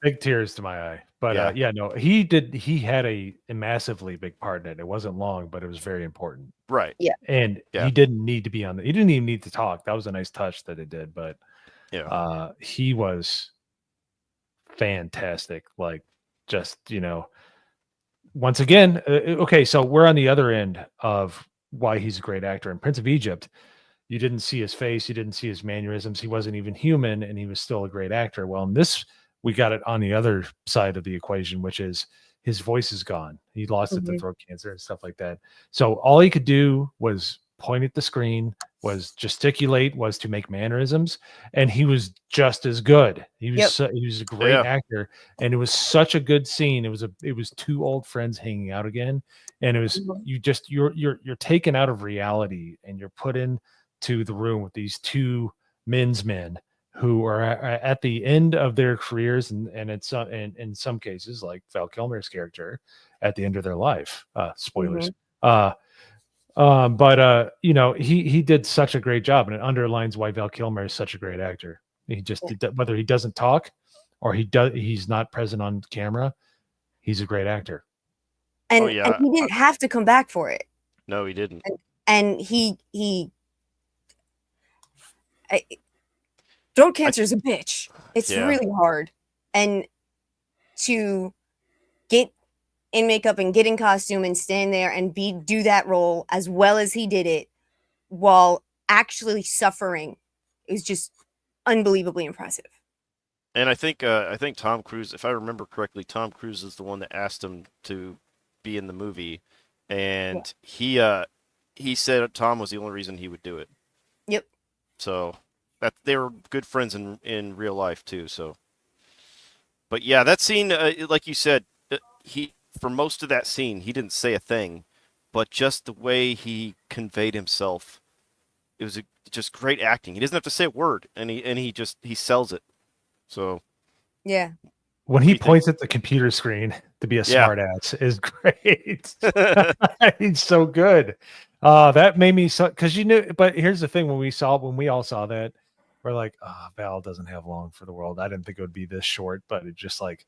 Big tears to my eye. But no, he did. He had a massively big part in it. It wasn't long, but it was very important. Right. Yeah. And he didn't need to be on. He didn't even need to talk. That was a nice touch that it did. But he was fantastic. Like, just once again, okay. So we're on the other end of why he's a great actor. In Prince of Egypt, you didn't see his face, you didn't see his mannerisms. He wasn't even human, and he was still a great actor. Well, in this, we got it on the other side of the equation, which is his voice is gone. He lost it to throat cancer and stuff like that. So all he could do was point at the screen, was gesticulate, was to make mannerisms, and he was just as good. He was he was a great actor, and it was such a good scene. It was two old friends hanging out again, and it was you're taken out of reality and you're put into the room with these two men's men who are at the end of their careers, and it's in some cases, like Val Kilmer's character, at the end of their life. Spoilers. But you know, he did such a great job, and it underlines why Val Kilmer is such a great actor. He just whether he doesn't talk or he's not present on camera, he's a great actor. And, and he didn't have to come back for it. No, he didn't. And throat cancer is a bitch. It's really hard. And to get in makeup and get in costume and stand there and do that role as well as he did it while actually suffering is just unbelievably impressive. And I think Tom Cruise, if I remember correctly, Tom Cruise is the one that asked him to be in the movie, and he said Tom was the only reason he would do it. Yep. So that they were good friends in real life too. So, but yeah, that scene, like you said, for most of that scene, he didn't say a thing, but just the way he conveyed himself, it was just great acting. He doesn't have to say a word, and he sells it. So, yeah. When he points at the computer screen to be a smart ass is great. He's so good. That made me so, because you knew, but here's the thing, when we all saw that, we're like, Val doesn't have long for the world. I didn't think it would be this short, but it just like,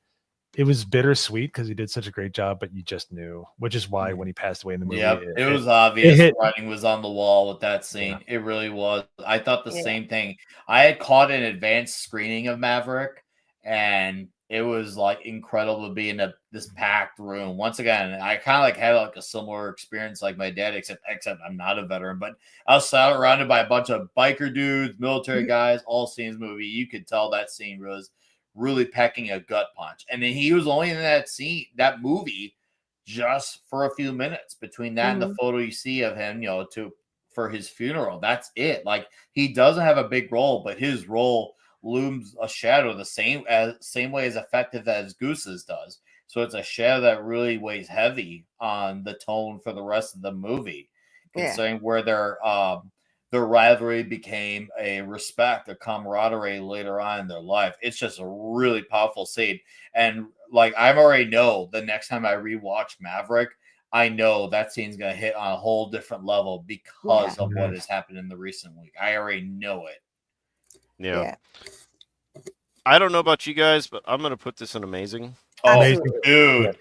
it was bittersweet because he did such a great job, but you just knew, which is why when he passed away in the movie, it was obvious the writing was on the wall with that scene. It really was. I thought the same thing. I had caught an advanced screening of Maverick, and it was like incredible to be in this packed room. Once again, I kind of like had like a similar experience like my dad, except I'm not a veteran, but I was surrounded by a bunch of biker dudes, military guys, all seeing this movie. You could tell that scene was really packing a gut punch. And then he was only in that movie just for a few minutes between that and the photo you see of him, for his funeral. That's it. Like, he doesn't have a big role, but his role looms a shadow the same way as effective as Goose's does. So it's a shadow that really weighs heavy on the tone for the rest of the movie, considering where their rivalry became a respect, a camaraderie later on in their life. It's just a really powerful scene. And like, I already know the next time I rewatch Maverick, I know that scene's going to hit on a whole different level because of what has happened in the recent week. I already know it. Yeah. I don't know about you guys, but I'm going to put this in amazing. Oh, dude. Yeah.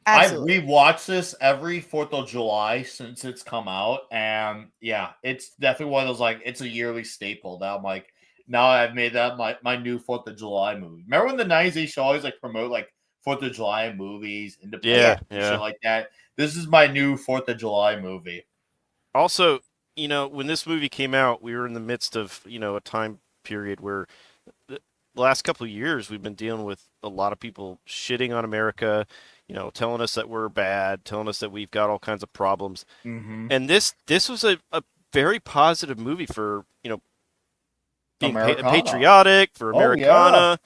Absolutely. I've rewatched this every 4th of July since it's come out. And yeah, it's definitely one of those, like, it's a yearly staple. Now I'm like, now I've made that my new 4th of July movie. Remember when the 90s they should always like promote like 4th of July movies, independent shit like that? This is my new 4th of July movie. Also, when this movie came out, we were in the midst of, a time period where the last couple of years we've been dealing with a lot of people shitting on America, telling us that we're bad, telling us that we've got all kinds of problems. And this was a very positive movie for, being patriotic, for Americana.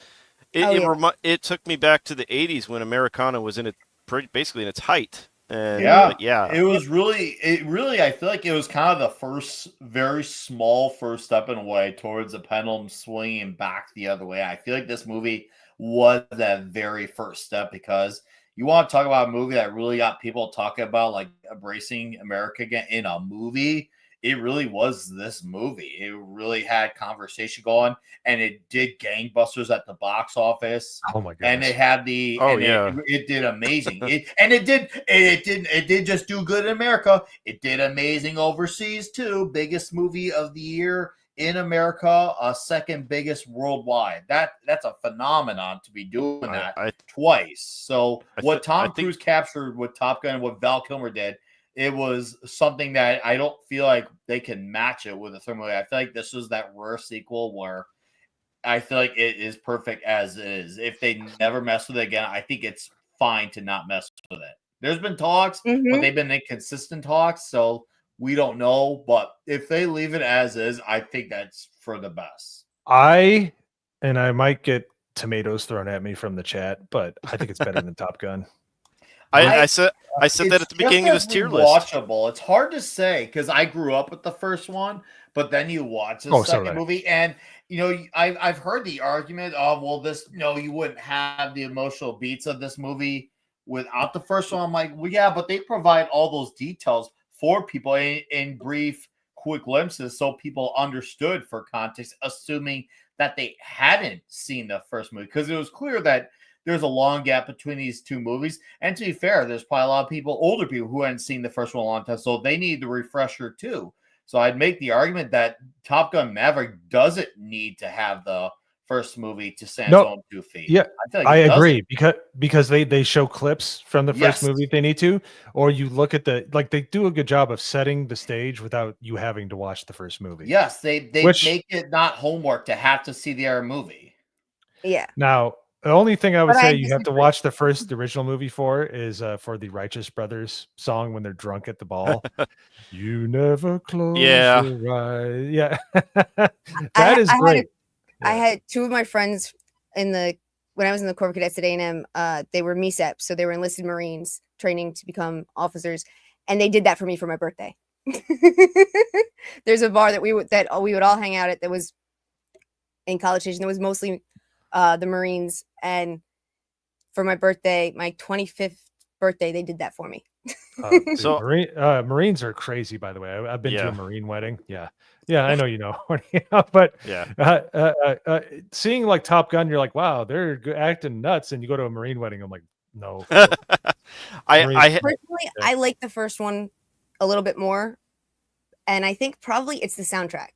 It took me back to the 80s when Americana was basically in its height. And, it was really, I feel like it was kind of the first, very small first step in a way towards the pendulum swinging back the other way. I feel like this movie was that very first step, because you want to talk about a movie that really got people talking about like embracing America again in a movie. It really was this movie. It really had conversation going, and it did gangbusters at the box office. Oh my god! And it had it did amazing. It did just do good in America. It did amazing overseas too. Biggest movie of the year in America, second biggest worldwide. That's a phenomenon to be doing that twice. So what Tom Cruise captured with Top Gun and what Val Kilmer did, it was something that I don't feel like they can match it with a third movie. I feel like this was that rare sequel where I feel like it is perfect as it is. If they never mess with it again, I think it's fine to not mess with it. There's been talks, but they've been inconsistent talks. So We don't know, but if they leave it as is, I think that's for the best. I might get tomatoes thrown at me from the chat, but I think it's better than Top Gun. I said that at the beginning of this tier list. Watchable. It's hard to say because I grew up with the first one, but then you watch the Oh, so second did I. movie, and I've heard the argument of, well, this you wouldn't have the emotional beats of this movie without the first one. I'm like, well, yeah, but they provide all those details for people in brief, quick glimpses, so people understood for context, assuming that they hadn't seen the first movie, because it was clear that there's a long gap between these two movies. And to be fair, there's probably a lot of people, older people, who hadn't seen the first one in a long time, so they need the refresher too. So I'd make the argument that Top Gun Maverick doesn't need to have the first movie to stand its own 2 feet. Yeah, I, feel like I it agree because they show clips from the first Yes. movie if they need to, or you look at they do a good job of setting the stage without you having to watch the first movie. Yes, they make it not homework to have to see the other movie. Yeah. Now, the only thing I would But I say you have to disagree. watch the original movie for is for the Righteous Brothers song when they're drunk at the ball. You never close Yeah. your eyes. Yeah. I That is had a- great. I Yeah. had two of my friends when I was in the Corps of Cadets at A&M. They were MECEP, so they were enlisted Marines training to become officers, and they did that for me for my birthday. There's a bar that we would all hang out at that was in College Station. That was mostly the Marines, and for my birthday, my 25th birthday, they did that for me. Dude, So- Marines are crazy, by the way. I've been to Yeah. a Marine wedding. Yeah. I know, but Yeah. seeing like Top Gun, you're like, wow, they're acting nuts, and you go to a Marine wedding, I'm like, no. I Personally, I like the first one a little bit more, and I think probably it's the soundtrack.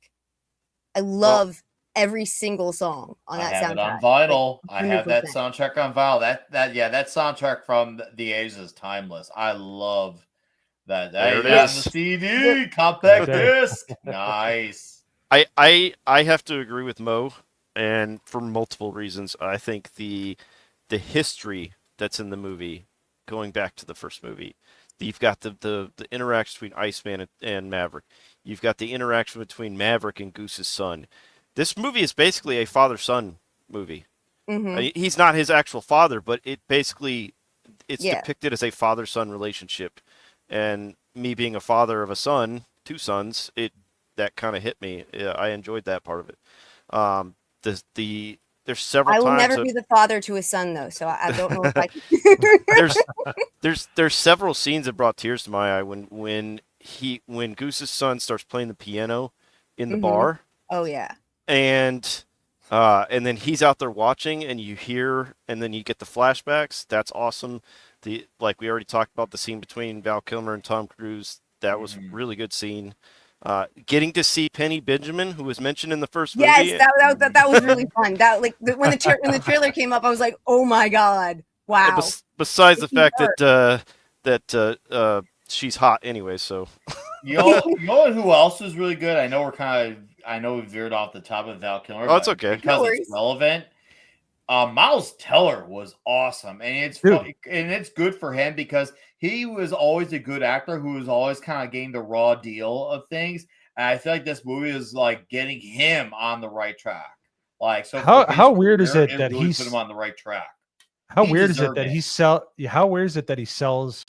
I love every single song on that I have soundtrack. it on vinyl. Like, I have that 100%. soundtrack on vinyl. That soundtrack from the A's is timeless. I love that. There it on is. the CD, compact Right there. disc. Nice. I have to agree with Mo, and for multiple reasons. I think the history that's in the movie, going back to the first movie, you've got the interaction between Iceman and Maverick. You've got the interaction between Maverick and Goose's son. This movie is basically a father-son movie. Mhm. He's not his actual father, but it's Yeah. depicted as a father-son relationship. And me being a father of a son, 2 sons, that kind of hit me. Yeah, I enjoyed that part of it. There's several I will times never be the father to a son, though, so I don't know if I can. there's several scenes that brought tears to my eye when Goose's son starts playing the piano in the Mhm. bar, Oh, yeah. and then he's out there watching, and you hear, and then you get the flashbacks. That's awesome. Like we already talked about, the scene between Val Kilmer and Tom Cruise. That was a really good scene. Getting to see Penny Benjamin, who was mentioned in the first movie. Yes, that was really fun. That when the trailer came up, I was like, "Oh my god, wow!" Besides the She fact that she's hot anyway, so You know who else is really good? I know we veered off the top of Val Kilmer. Oh, it's but okay. because No it's worries. relevant. Miles Teller was awesome, and it's Dude. fun, and it's good for him because he was always a good actor who was always kind of getting the raw deal of things. And I feel like this movie is like getting him on the right track. Like, so for his How weird is career, it that really he's put him on the right track? how He weird is it deserved that it. how weird is it that he sells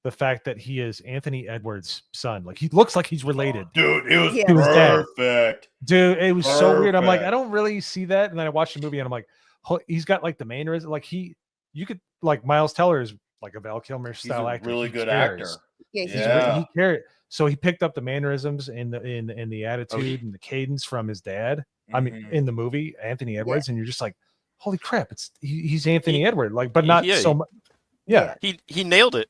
the fact that he is Anthony Edwards' son? Like, he looks like he's related. Dude, it was Yeah. He was dead. perfect. Dude, it was so weird. I'm like, I Perfect. don't really see that. And then I watched the movie and I'm like, he's got like the mannerism. Like you could like Miles Teller is like a Val Kilmer He's style a actor. really He good cares. actor. Yeah, he's Yeah. He cared. So he picked up the mannerisms and the attitude and the cadence from his dad. I mean, Mhm. in the movie, Anthony Edwards, and you're just like, holy crap, he's Anthony Edward. Like, but not yeah, so much. Yeah. he nailed it.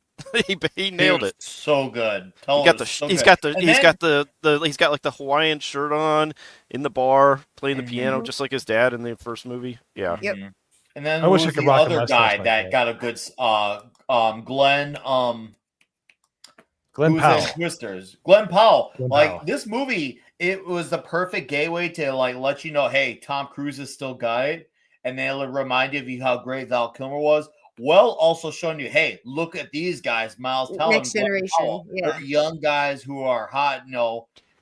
he nailed was it. So good. He's got like the Hawaiian shirt on in the bar playing the piano Mhm. just like his dad in the first movie. Yeah. Yep. Mhm. And then I wish who I was could the rock a other mustache guy like that that. got a good Glenn Glenn who's Powell. in Twisters. Glenn Powell. Glenn Like Powell. this movie, it was the perfect gateway to like let you know, hey, Tom Cruise is still got it. And then it'll remind you of how great Val Kilmer was. while also showing you, hey, look at these guys, Miles Teller and Next Glenn generation. Powell. Yeah. They're young guys who are hot,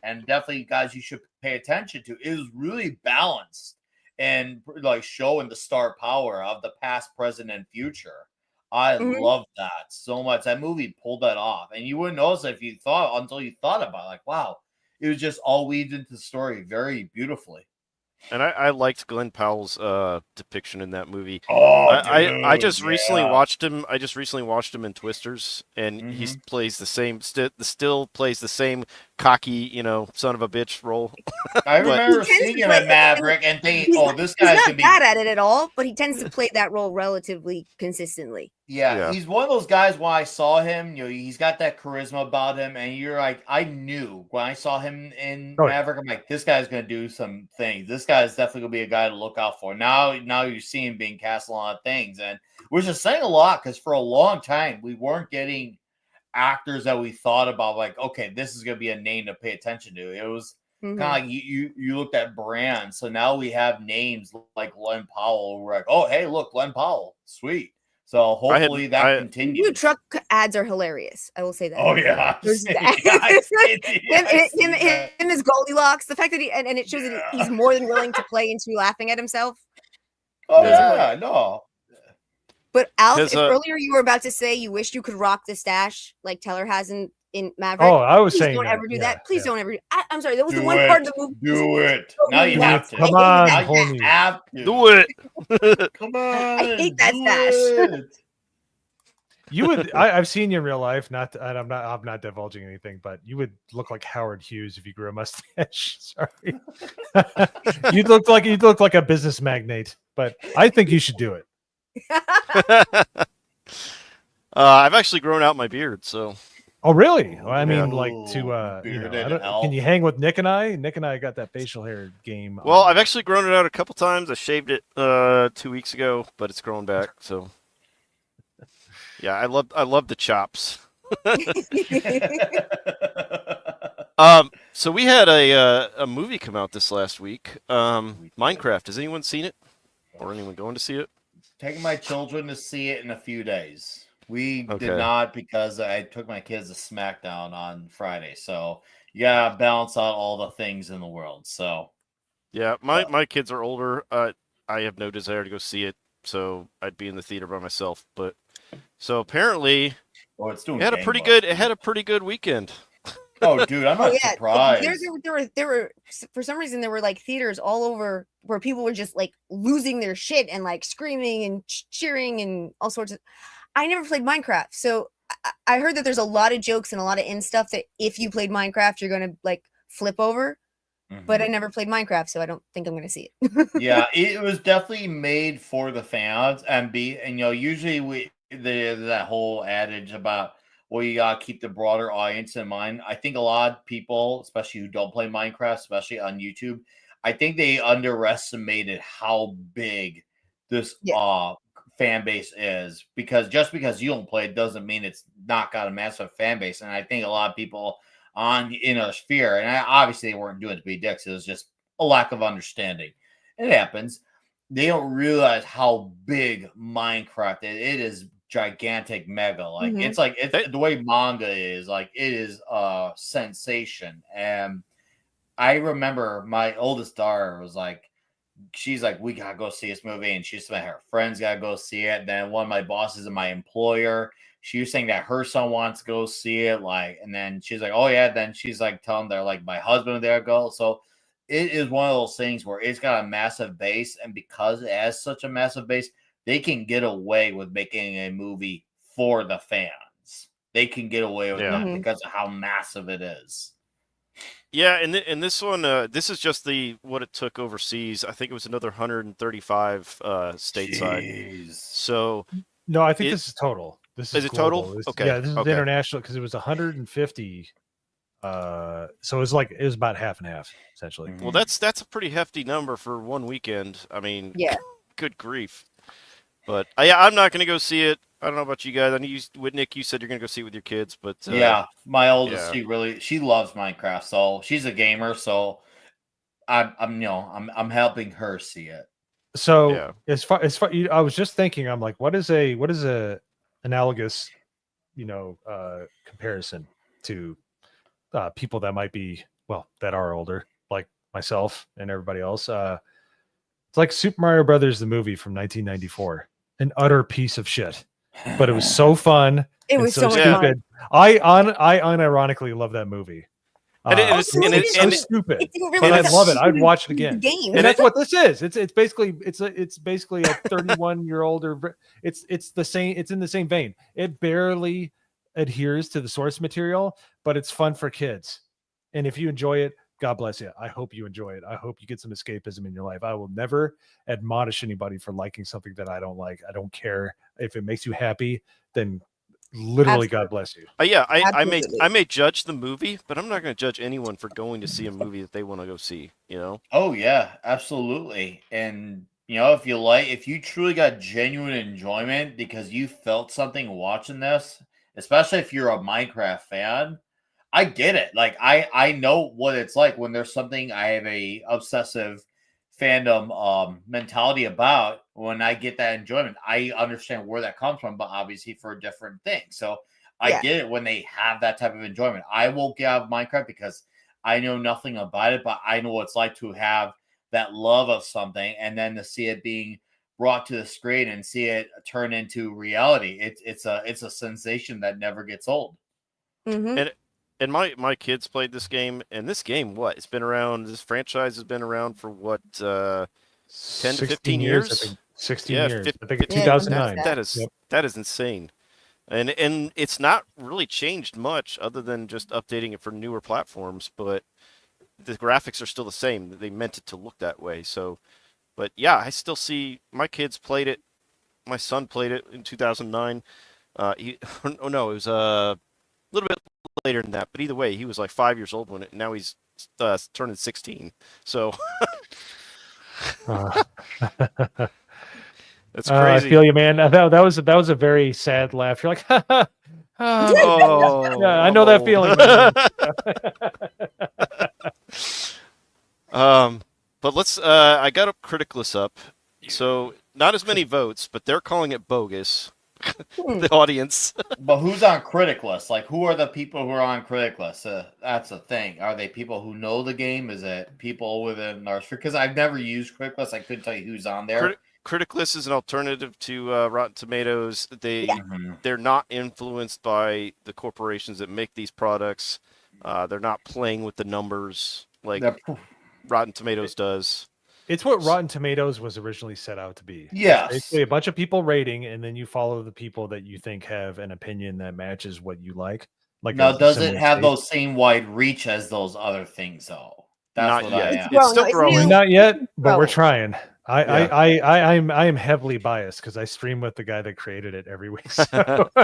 and definitely guys you should pay attention to. It was really balanced and like showing the star power of the past, present, and future. I Mhm. love that so much. That movie pulled that off, and you wouldn't notice it if you thought until you thought about it. Like, wow, it was just all weaved into the story very beautifully. And I liked Glenn Powell's depiction in that movie. Oh, I just dude, recently yeah. watched him. I just recently watched him in Twisters, and he Mhm. plays the same. Still plays the same cocky, son of a bitch role. I But- remember He tends seeing to him play- in Maverick and thinking, He's "Oh, not, this he's guy's not gonna be." bad at it at all, but he tends to play that role relatively consistently. Yeah, Yeah. he's one of those guys. When I saw him, he's got that charisma about him, and you're like, I knew when I saw him in Oh, yeah. Maverick, I'm like, this guy's gonna do some things. This guy's definitely gonna be a guy to look out for. Now you see him being cast a lot of things, and which is saying a lot because for a long time we weren't getting actors that we thought about like, okay, this is gonna be a name to pay attention to. It was Mhm. kind of like you looked at brands, so now we have names like Glenn Powell. We're like, oh, hey, look, Glenn Powell, sweet. So hopefully that continues. New truck ads are hilarious. I will say that. Oh yeah, There's Yeah, that. I see him that. as Goldilocks. The fact that and it shows that Yeah. he's more than willing to play into laughing at himself. Oh Those are yeah, hilarious. no. But Alf, His, if earlier you were about to say you wished you could rock the stash like Teller has in Maverick. Oh, I was please saying don't that. ever do Yeah, that. Please yeah. don't ever. I'm sorry. That was Do the one it. part of the movie. Do it. so Now you bad. have to. Come I on, Now hated that. you homie. have to. Do it. Come on. hate that do stash. it. You would. I've seen you in real life. Not. And I'm not divulging anything, but you would look like Howard Hughes if you grew a mustache. Sorry. you'd look like a business magnate. But I think you should do it. I've actually grown out my beard, so Oh, really? Well, I mean, Yeah. like to Bearded can elf. you hang with Nick and I? Nick and I got that facial hair game. well, I've actually grown it out a couple times. I shaved it 2 weeks ago, but it's grown back. So yeah, I love the chops. So we had a movie come out this last week. Minecraft. Has anyone seen it, or anyone going to see it? Taking my children to see it in a few days. We Okay. did not because I took my kids to SmackDown on Friday. So you gotta balance out all the things in the world. So Yeah, my kids are older. I have no desire to go see it, so I'd be in the theater by myself. But so apparently, it's doing. it had a pretty good weekend. Oh, dude, I'm Oh not yeah, surprised. there were for some reason there were like theaters all over where people were just like losing their shit and like screaming and cheering and all sorts of. I never played Minecraft, so I heard that there's a lot of jokes and a lot of in stuff that if you played Minecraft, you're gonna like flip over. But I never played Minecraft, so I don't think I'm gonna see it. Yeah, it was definitely made for the fans and usually there's that whole adage about you gotta keep the broader audience in mind. I think a lot of people, especially who don't play Minecraft, especially on YouTube, I think they underestimated how big this fan base is because just because you don't play it doesn't mean it's not got a massive fan base. And I think a lot of people in our sphere, and obviously they weren't doing it to be dicks, it was just a lack of understanding. It happens. They don't realize how big Minecraft is. It is gigantic, mega. Like it's the way manga is. Like it is a sensation. And I remember my oldest daughter was like, she's like, we gotta go see this movie, and she's like, her friends gotta go see it. And then one of my bosses and my employer, she was saying that her son wants to go see it, like, and then she's like, oh yeah. Then she's like telling their like my husband there go. So it is one of those things where it's got a massive base, and because it has such a massive base, they can get away with making a movie for the fans. They can get away with that because of how massive it is. Yeah, and this one, this is just what it took overseas. I think it was another 135 stateside. Jeez. So no, I think this is total. This is it global. total? This, Okay. Yeah, this is okay. international because it was 150. So it was about half and half essentially. Well, that's a pretty hefty number for one weekend. I mean, yeah, good grief. But yeah, I'm not going to go see it. I don't know about you guys. I know with Nick, you said you're going to go see it with your kids, but yeah, my oldest, she loves Minecraft, so she's a gamer. So I'm helping her see it. So Yeah. as far I was just thinking, I'm like, what is a analogous, comparison to people that might be, well, that are older, like myself and everybody else. It's like Super Mario Brothers, the movie from 1994, an utter piece of shit, but it was so fun It and was so so much Yeah. stupid. fun. I unironically love that movie. And it- and It's, it's- and it's it- so and it- stupid, It didn't really but I it's- love it. I'd have watch it the again. game. And that's what this is. It's basically a 31-year-old or it's the same. It's in the same vein. It barely adheres to the source material, but it's fun for kids. And if you enjoy it, God bless you. I hope you enjoy it. I hope you get some escapism in your life. I will never admonish anybody for liking something that I don't like. I don't care if it makes you happy. Then literally, God bless you. Yeah, I Absolutely. may judge the movie, but I'm not going to judge anyone for going to see a movie that they want to go see. You know? Oh yeah, absolutely. And if you truly got genuine enjoyment because you felt something watching this, especially if you're a Minecraft fan, I get it. Like I know what it's like when there's something I have a obsessive fandom mentality about. When I get that enjoyment, I understand where that comes from, but obviously for a different thing. So I Yeah. get it when they have that type of enjoyment. I won't get out of Minecraft because I know nothing about it, but I know what it's like to have that love of something and then to see it being brought to the screen and see it turn into reality. It's a sensation that never gets old. Mhm. And my kids played this game, and this game, what? It's been around. This franchise has been around for what? 10 to 15 years? I think 16 Yeah, years. I think it's 15 Yeah, something 2009. like That is Yep. that is insane. And it's not really changed much other than just updating it for newer platforms, but the graphics are still the same. They meant it to look that way. So, but yeah, I still see my kids played it. My son played it in 2009. Oh no, it was a little bit later than that. But either way, he was like 5 years old when it. Now he's turning 16. So Uh, that's I crazy. feel you, man. That was a very sad laugh. You're like, Oh, yeah, I know that I'm feeling, old. But let's. I got a critic list up. So not as many votes, but they're calling it bogus. The audience. But who's on critic list? Like, who are the people who are on critic list? That's the thing. Are they people who know the game? Is it people within our sphere? Because I've never used critic list. I couldn't tell you who's on there. Critic list is an alternative to Rotten Tomatoes. Mhm. They're not influenced by the corporations that make these products. They're not playing with the numbers like They're- Rotten Tomatoes does. It's what Rotten Tomatoes was originally set out to be. Yes. It's basically a bunch of people rating, and then you follow the people that you think have an opinion that matches what you like. Like Now, a does it similar have taste. those same wide reach as those other things, though? That's Not what yet. I It's am. It's still growing. growing. Not yet, but we're growing. trying. Yeah. I am heavily biased because I stream with the guy that created it every week. So. No, I'm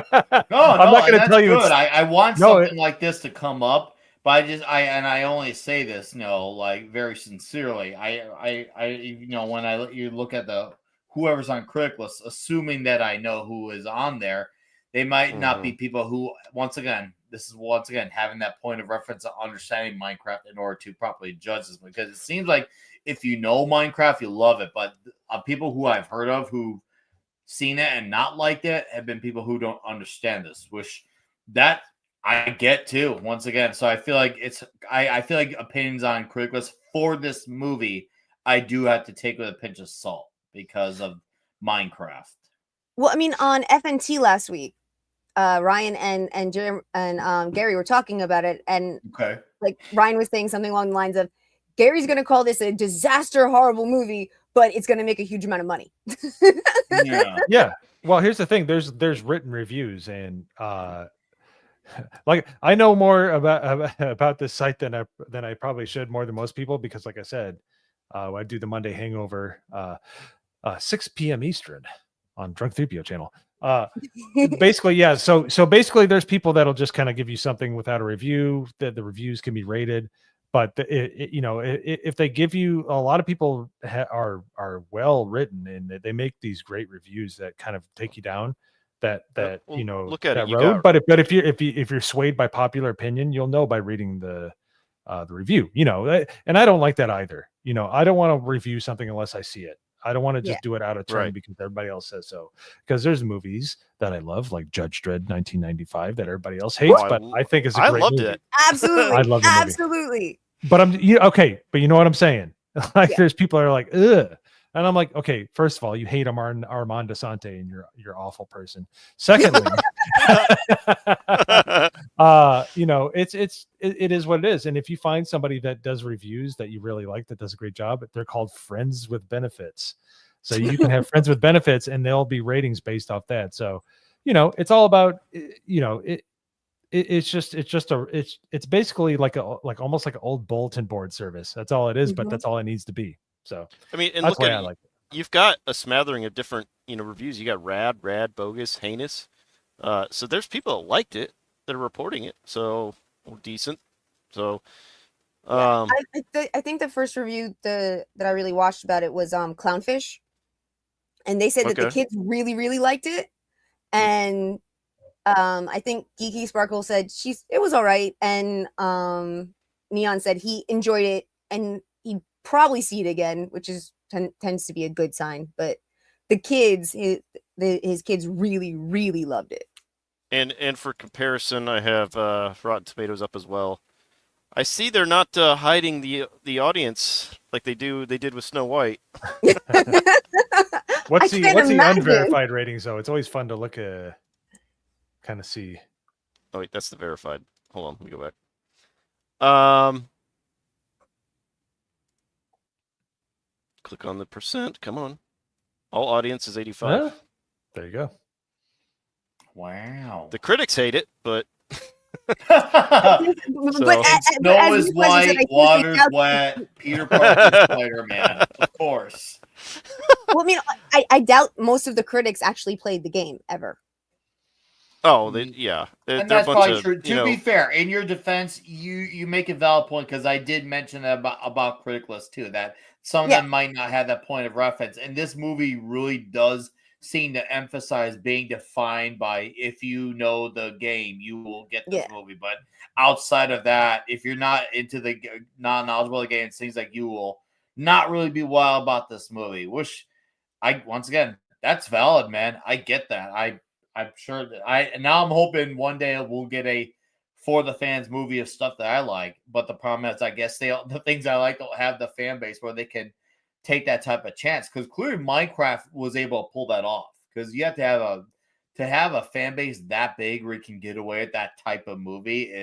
not and going to that's tell you. good. I want No, something like this to come up, but I only say this, like very sincerely. When you look at the whoever's on critic list, assuming that I know who is on there, they might not be people who, once again, having that point of reference of understanding Minecraft in order to properly judge this, because it seems like if you know Minecraft, you love it, but people who I've heard of who've seen it and not liked it have been people who don't understand this, which that I get too. Once again, so I feel like I feel like opinions on critic list for this movie I do have to take with a pinch of salt because of Minecraft. Well, I mean, on FNT last week, Ryan and Gary were talking about it, and Okay. like Ryan was saying something along the lines of, Gary's going to call this a disaster, horrible movie, but it's going to make a huge amount of money. Yeah. Yeah. Well, here's the thing. There's written reviews, and like I know more about this site than I probably should, more than most people, because like I said, I do the Monday Hangover 6 p.m. Eastern on Drunk 3PO channel. Basically, yeah. So basically, there's people that'll just kind of give you something without a review. That the reviews can be rated, but if they give you, a lot of people are well written, and they make these great reviews that kind of take you down that Well, look at that it. You road. got- But if you're swayed by popular opinion, you'll know by reading the review. And I don't like that either. I don't want to review something unless I see it. I don't want to Yeah. just do it out of turn Right. because everybody else says so. Because there's movies that I love, like Judge Dredd 1995, that everybody else hates, Oh, but I think is a I great loved movie. it. Absolutely. I love the movie. Absolutely. But okay, but you know what I'm saying? Like Yeah. there's people that are like, ugh. And I'm like, okay, first of all, you hate Armand Desante and you're an awful person. Secondly, it is what it is. And if you find somebody that does reviews that you really like that does a great job, they're called friends with benefits. So you can have friends with benefits and they'll be ratings based off that. So, it's all about it's basically like almost like an old bulletin board service. That's all it is, but Mhm. that's all it needs to be. So I mean, and that's look why at I like it. You've got a smattering of different, reviews. You got rad, bogus, heinous. So there's people that liked it that are reporting it. So decent. So, Yeah. I think the first review that I really watched about it was Clownfish, and they said that the Okay. kids really really liked it, and I think Geeky Sparkle said it was all right, and Neon said he enjoyed it and he'd probably see it again, which tends to be a good sign. But the kids, his kids really really loved it. and for comparison, I have Rotten Tomatoes up as well. I see they're not hiding the audience like they did with Snow White. What's I the can't imagine. unverified ratings though? It's always fun to look at, kind of see. Oh wait, that's the verified. Hold on, let me go back. Click on the percent. Come on. All audience is 85. Huh? There you go. Wow. The critics hate it, but Snow as is Nick Weiser said, I white, think water's it's- wet, Peter Parker's Spider-Man, of course. Well, I mean, I doubt most of the critics actually played the game ever. oh, yeah. And They're a that's bunch probably of, true. To be fair, in your defense, you make a valid point because I did mention that about critic list too, that some of them might not have that point of reference. And this movie really does seem to emphasize being defined by if you know the game, you will get this movie. But outside of that, if you're not into the not knowledgeable of the game, it seems like you will not really be wild about this movie. Which once again, that's valid, man. I get that. I'm sure that now I'm hoping one day we'll get a for the fans movie of stuff that I like. But the problem is, I guess the things I like don't have the fan base where they can take that type of chance. Because clearly Minecraft was able to pull that off. Because you have to have a fan base that big where you can get away with that type of movie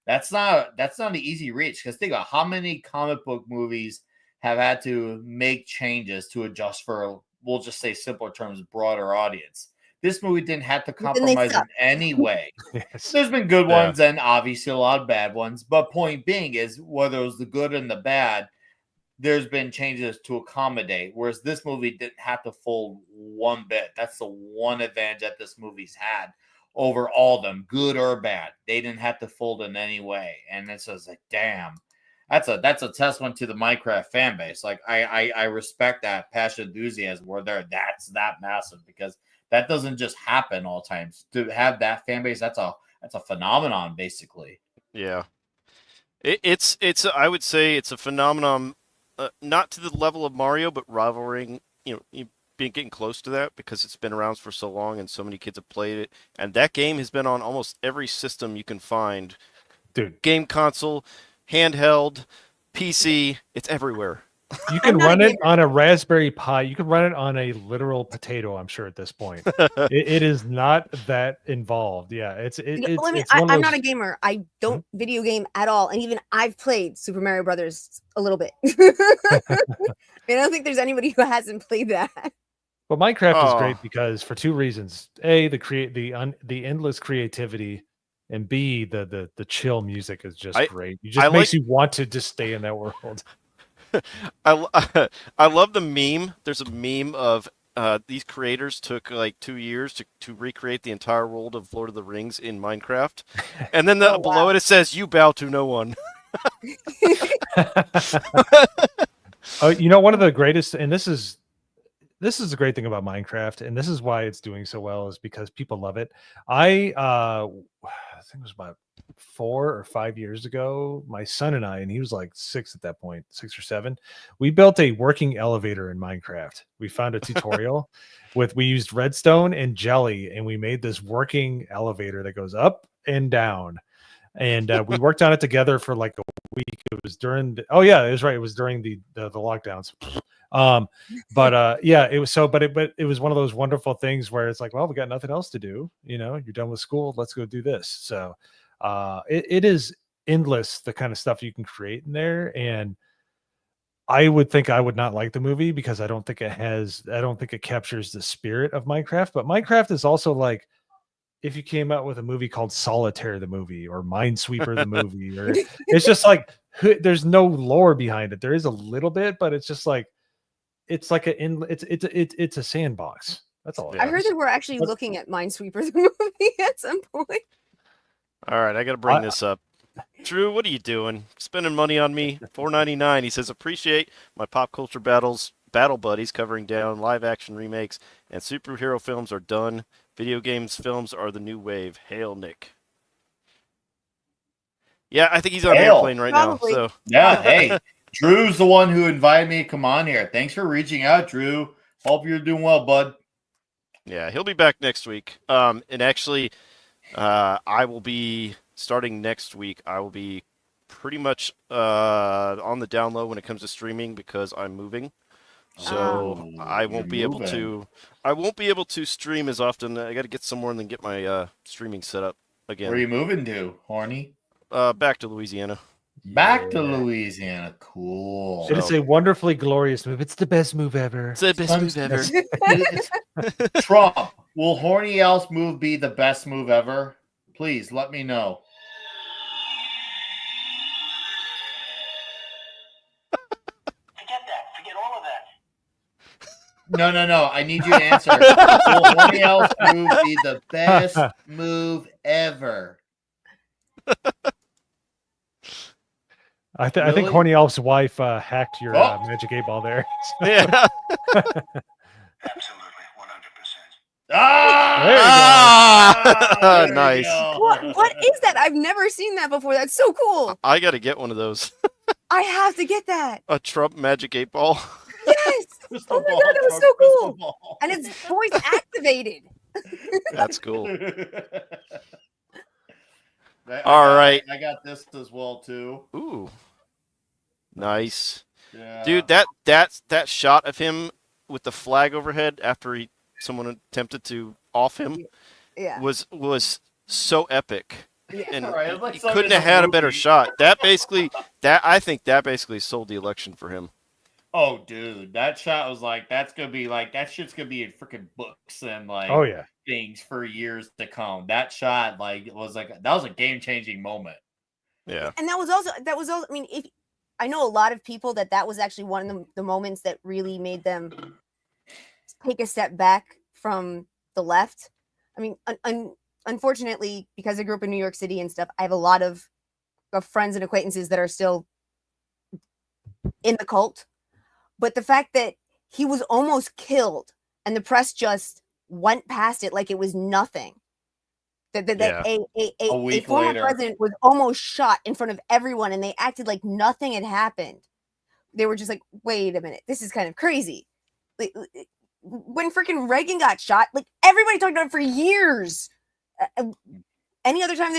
that's not an easy reach. Because think about how many comic book movies have had to make changes to adjust for, we'll just say simpler terms, broader audience. This movie didn't have to compromise in any way. Yes. There's been good ones and obviously a lot of bad ones. But point being is, whether it was the good and the bad, there's been changes to accommodate. Whereas this movie didn't have to fold one bit. That's the one advantage that this movie's had over all of them, good or bad. They didn't have to fold in any way. And it's just like, damn. That's a testament to the Minecraft fan base. Like I respect that passion, enthusiasm where that's that massive, because that doesn't just happen all times. To have that fan base, that's a phenomenon, basically. Yeah, it's I would say it's a phenomenon, not to the level of Mario, but rivaling, getting close to that, because it's been around for so long and so many kids have played it, and that game has been on almost every system you can find. Dude, game console, handheld, PC, it's everywhere. you can run it on a Raspberry Pi. You can run it on a literal potato, I'm sure, at this point. it is not that involved. Yeah, I'm not a gamer. I don't video game at all. And even I've played Super Mario Brothers a little bit. I don't think there's anybody who hasn't played that. Well, Minecraft is great because for two reasons. A, the endless creativity, and B, the chill music is just great. It just makes you want to just stay in that world. I love the meme. There's a meme of these creators took like 2 years to recreate the entire world of Lord of the Rings in Minecraft, and then below it says, "You bow to no one." One of the greatest, and this is the great thing about Minecraft, and this is why it's doing so well, is because people love it. I think it was about 4 or 5 years ago. My son and I, and he was like 6 at that point, 6 or 7. We built a working elevator in Minecraft. We found a tutorial we used redstone and jelly, and we made this working elevator that goes up and down. And we worked on it together for like a week. It was during it was right. It was during the lockdowns. Yeah, it was but it was one of those wonderful things where it's like, well, we got nothing else to do. You know, you're done with school. Let's go do this. So it is endless, the kind of stuff you can create in there. And I would think I would not like the movie because I don't think it captures the spirit of Minecraft. But Minecraft is also like, if you came out with a movie called Solitaire the movie or Minesweeper the movie, or it's just like there's no lore behind it. There is a little bit, but it's just like it's a sandbox. That's all. I heard that we're actually looking at Minesweeper the movie at some point. All right, I got to bring this up. Drew, what are you doing? Spending money on me? $4.99. He says, appreciate my pop culture battle buddies covering down live action remakes and superhero films are done. Video games films are the new wave. Hail, Nick. Yeah, I think he's on an airplane right Probably. now. So Yeah, hey, Drew's the one who invited me to come on here. Thanks for reaching out, Drew. Hope you're doing well, bud. yeah, he'll be back next week. And actually, I will be starting next week. I will be pretty much on the down low when it comes to streaming because I'm moving. So I won't be able to stream as often. I got to get somewhere and then get my streaming set up again. Where are you moving to, Horny? Back to Louisiana. Back to Louisiana. Cool. It's a wonderfully glorious move. It's the best move ever. It's the best move ever. Trump, will Horny Alf's move be the best move ever? Please let me know. Forget that. Forget all of that. No. I need you to answer. Will Horny Alf's move be the best move ever? I think Really? Horny Alf's wife hacked your Oh. Magic 8 Ball there. Yeah. Absolutely, 100%. Ah! Nice. What is that? I've never seen that before. That's so cool. I got to get one of those. I have to get that. A Trump Magic 8 Ball. Yes. Oh my god, that was so cool. And it's voice activated. That's cool. All right. I got this as well too. Ooh. Nice. Yeah. Dude, that shot of him with the flag overhead after someone attempted to off him Yeah. was so epic. And Right, it's like he something couldn't in have a had a better movie. shot. I think that basically sold the election for him. Oh, dude, that shot was like that shit's gonna be in freaking books and like Oh yeah. things for years to come. That shot that was a game changing moment. Yeah. And that was also I mean, if I know a lot of people that was actually one of the moments that really made them take a step back from the left. I mean, unfortunately, because I grew up in New York City and stuff, I have a lot of friends and acquaintances that are still in the cult. But the fact that he was almost killed and the press just went past it like it was nothing. That A week a former later. president was almost shot in front of everyone and they acted like nothing had happened. They were just like, wait a minute, this is kind of crazy. Like, when freaking Reagan got shot, like everybody talked about it for years. Any other time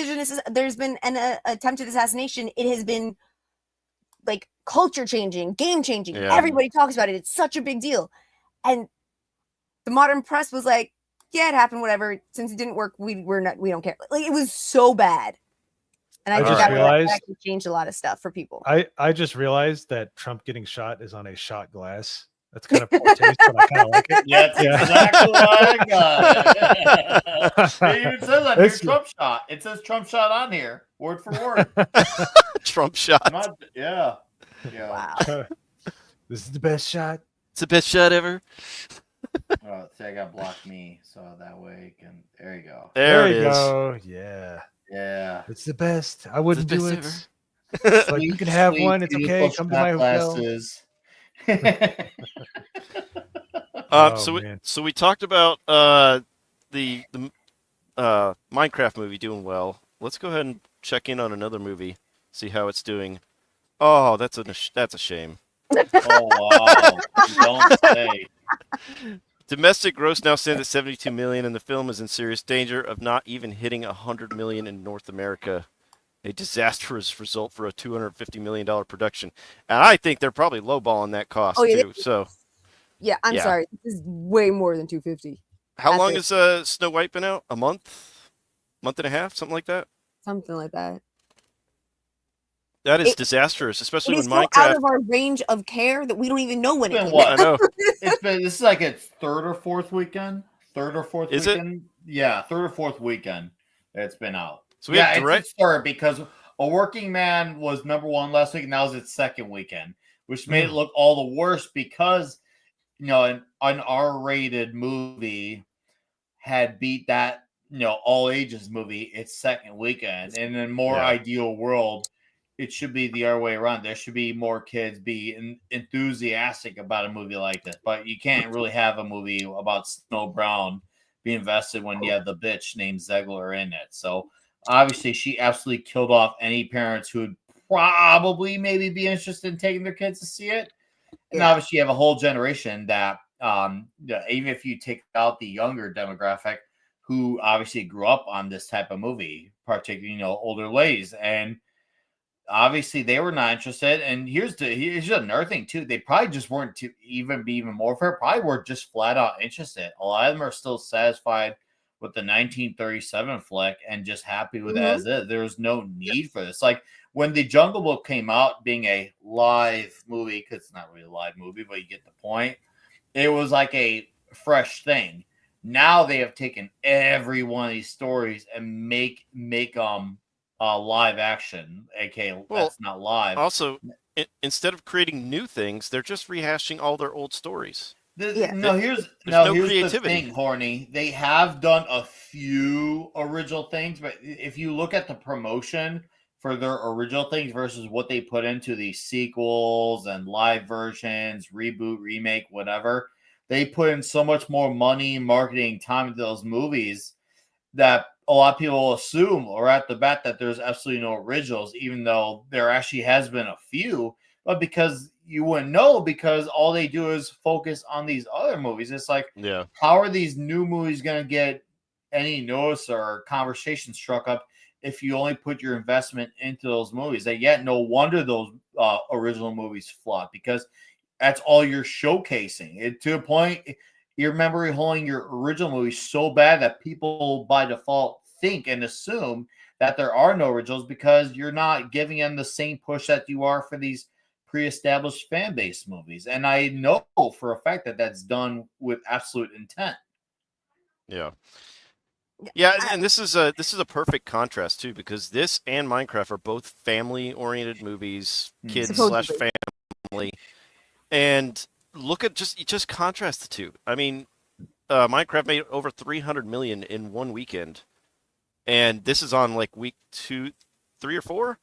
there's been an attempted assassination, it has been like culture changing, game changing. Yeah. Everybody talks about it. It's such a big deal. And the modern press was like, yeah, it happened, whatever. Since it didn't work, we don't care. Like it was so bad. And I I think just that realized- actually changed a lot of stuff for people. I just realized that Trump getting shot is on a shot glass. That's kind of poor taste, but I kind of like it. Yeah, that's Yeah. exactly what I got. It even says on here It's- Trump shot. It says Trump shot on here, word for word. Trump shot. Yeah. Wow. This is the best shot. It's the best shot ever. Oh, see, I got block me, so that way you can. There you go. There it you is. go. Yeah. Yeah. It's the best. I wouldn't It's do the it. best It's like, you can have Sweet, one. It's okay. beautiful Come to my shot hotel. glasses. Oh, So we talked about the Minecraft movie doing well. let's go ahead and check in on another movie, see how it's doing. Oh, that's a shame. Oh wow! You don't say. Domestic gross now stands at 72 million, and the film is in serious danger of not even hitting 100 million in North America. A disastrous result for a $250 million production. And I think they're probably lowballing that cost Oh, yeah, too. So, Yeah, I'm Yeah. sorry. This is way more than 250. how long That's has Snow White been out? A month? Month and a half? Something like that? Something like that. That is It- disastrous, It especially is when so out Minecraft. of our range of care that we don't even know when it Been came what? I out. know. This is like its third or fourth weekend. Third or fourth Is it? weekend? Yeah, third or fourth weekend it's been out. So we have Yeah, direct. it's third because A Working Man was number one last week, and now it's its second weekend, which made it look all the worse because an R-rated movie had beat that all ages movie its second weekend. And in a more Yeah. ideal world, it should be the other way around. There should be more kids be enthusiastic about a movie like this, but you can't really have a movie about Snow Brown be invested when you have the bitch named Zegler in it. So obviously, she absolutely killed off any parents who would probably maybe be interested in taking their kids to see it. And Yeah. obviously, you have a whole generation that, even if you take out the younger demographic, who obviously grew up on this type of movie, particularly older ladies, and obviously they were not interested. And here's another thing too: they probably just weren't to even be even more fair. Probably were just flat out interested. A lot of them are still satisfied with the 1937 flick and just happy with it as is. There was no need for this. Like when the Jungle Book came out, being a live movie, because it's not really a live movie, but you get the point. It was like a fresh thing. Now they have taken every one of these stories and make live action, aka Well, that's not live. Also, instead of creating new things, they're just rehashing all their old stories. Yeah. Here's no the creativity. thing, Horny. They have done a few original things, but if you look at the promotion for their original things versus what they put into the sequels and live versions, reboot, remake, whatever, they put in so much more money, marketing, time into those movies that a lot of people assume or at the bat that there's absolutely no originals, even though there actually has been a few. But because you wouldn't know, because all they do is focus on these other movies. It's like, Yeah. how are these new movies going to get any notice or conversation struck up if you only put your investment into those movies? And yet, no wonder those original movies flop, because that's all you're showcasing. It to a point, you're memory holding your original movie so bad that people by default think and assume that there are no originals because you're not giving them the same push that you are for these pre-established fan base movies. And I know for a fact that that's done with absolute intent. Yeah. Yeah, and this is a perfect contrast too, because this and Minecraft are both family-oriented movies, kids slash Supposedly. family, and look at just contrast the two. I mean, Minecraft made over 300 million in one weekend, and this is on like week 2, 3 or 4,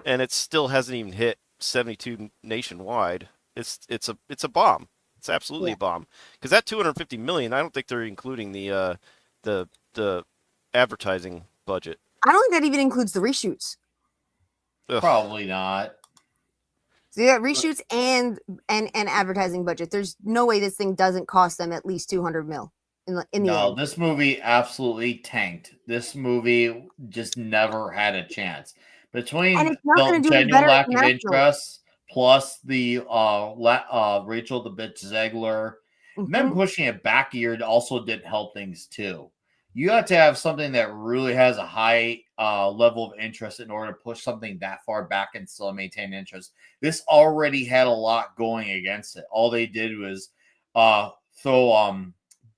and it still hasn't even hit 72 nationwide. It's a bomb. It's absolutely a bomb, because that 250 million, I don't think they're including the advertising budget. I don't think that even includes the reshoots. Ugh. Probably not. So you got reshoots and advertising budget. There's no way this thing doesn't cost them at least 200 mil in the end. This movie absolutely tanked. This movie just never had a chance. Between And it's not the gonna do any genuine better lack of internationally. interest plus the Rachel the bitch Zegler, them pushing it back a year also didn't help things too. You have to have something that really has a high level of interest in order to push something that far back and still maintain interest. This already had a lot going against it. All they did was throw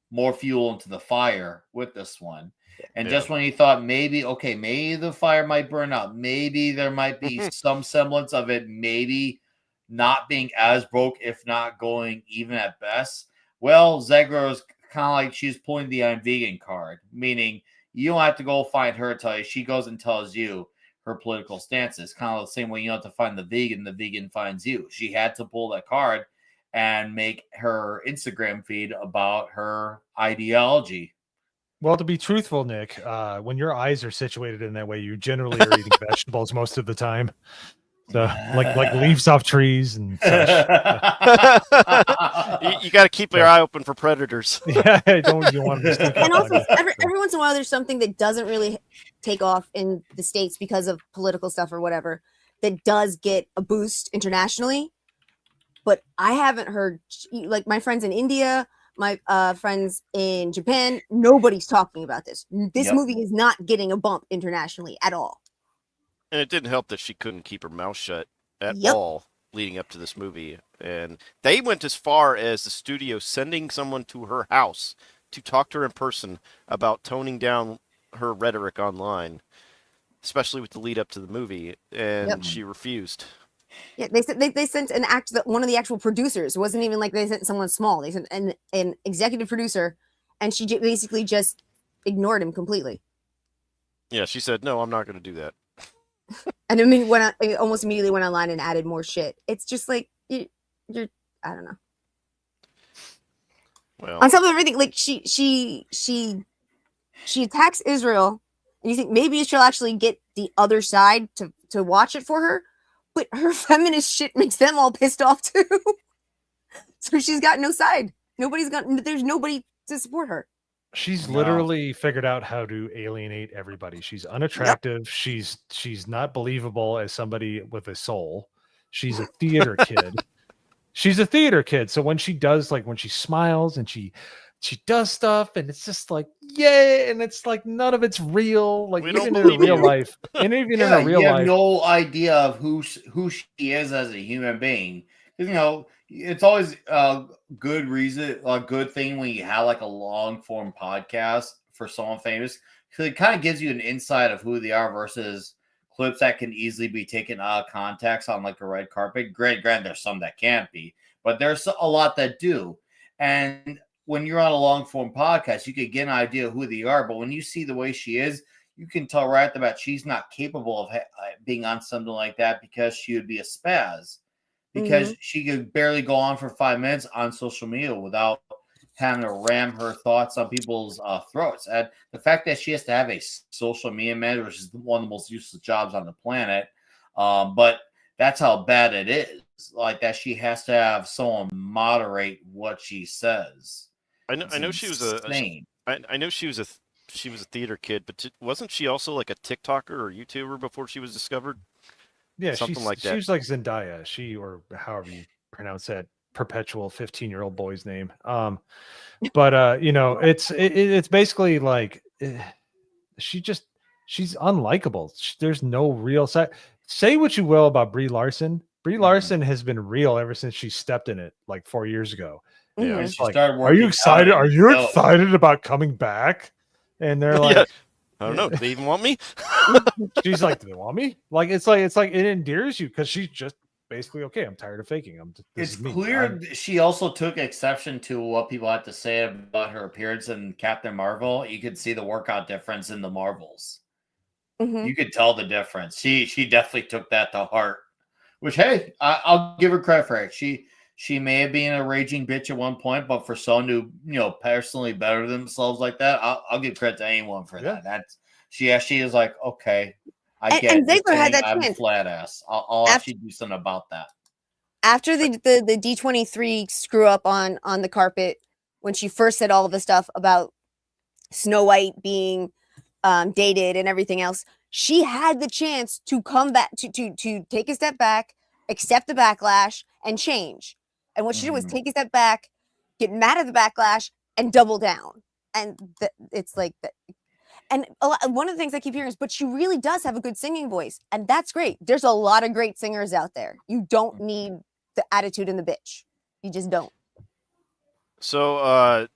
more fuel into the fire with this one. And just when you thought maybe the fire might burn out, maybe there might be some semblance of it, maybe not being as broke, if not going even at best. Well, Zegra is kind of like she's pulling the I'm vegan card, meaning you don't have to go find her, tell you. She goes and tells you her political stances. Kind of the same way you don't have to find the vegan finds you. She had to pull that card and make her Instagram feed about her ideology. Well, to be truthful, Nick, when your eyes are situated in that way, you generally are eating vegetables most of the time. So, like leaves off trees and such. You got to keep your eye open for predators. Yeah, you want them to sneak up And also, on you. every once in a while, there's something that doesn't really take off in the States because of political stuff or whatever that does get a boost internationally. But I haven't heard, like, my friends in India, my friends in Japan, nobody's talking about this. This Yep. movie is not getting a bump internationally at all. And it didn't help that she couldn't keep her mouth shut at Yep. all leading up to this movie. And they went as far as the studio sending someone to her house to talk to her in person about toning down her rhetoric online, especially with the lead up to the movie. And Yep. she refused. Yeah, they sent one of the actual producers. It wasn't even like they sent someone small. They sent an executive producer, and she basically just ignored him completely. Yeah, she said, "No, I'm not going to do that." And I mean, almost immediately went online and added more shit. It's just like you're I don't know. Well, On top of everything, like she attacks Israel, and you think maybe she'll actually get the other side to watch it for her, but her feminist shit makes them all pissed off too. So she's got no side. There's nobody to support her. She's No. literally figured out how to alienate everybody. She's unattractive. She's not believable as somebody with a soul. She's a theater kid. She's a theater kid. So when she smiles and she does stuff, and it's just like, yay, and it's like none of it's real. Like, We even don't in her believe real you. life, and even in Yeah, her real you have life, no idea of who she is as a human being. You know, it's always a good reason, a good thing when you have like a long form podcast for someone famous, because it kind of gives you an insight of who they are versus clips that can easily be taken out of context on like a red carpet. Granted, there's some that can't be, but there's a lot that do. And when you're on a long form podcast, you could get an idea of who they are. But when you see the way she is, you can tell right at the bat she's not capable of being on something like that, because she would be a spaz. Because she could barely go on for 5 minutes on social media without having to ram her thoughts on people's throats. And the fact that she has to have a social media manager, which is one of the most useless jobs on the planet, but that's how bad it is. Like that, she has to have someone moderate what she says. I know she was insane. I know she was a theater kid, but wasn't she also like a TikToker or YouTuber before she was discovered? yeah, something like she that. was like Zendaya, or however you pronounce that perpetual 15-year-old boy's name. But it's basically like she's unlikable. There's no real side. Say what you will about Brie Larson. Brie Larson has been real ever since she stepped in it like 4 years ago. Yeah. And It's she like, started are you working excited? out Are and you so- excited about coming back? And they're like, Yeah. I don't know. Do they even want me? she's like, do they want me? Like, it's like it endears you because she's just basically, okay, I'm tired of faking. It's clear she also took exception to what people had to say about her appearance in Captain Marvel. You could see the workout difference in the Marvels. Mhm. You could tell the difference. She definitely took that to heart. Which, hey, I'll give her credit for it. She may have been a raging bitch at one point, but for someone to personally better themselves like that, I'll give credit to anyone for that. That's she is like, okay, I get And it. Ziggler had You're that saying I'm chance. flat ass. I'll actually do something about that. After the D23 screw up on the carpet, when she first said all of the stuff about Snow White being dated and everything else, she had the chance to come back to take a step back, accept the backlash, and change. And what she did was take a step back, get mad at the backlash, and double down. And it's like that. And one of the things I keep hearing is, but she really does have a good singing voice, and that's great. There's a lot of great singers out there. You don't need the attitude and the bitch. You just don't. So,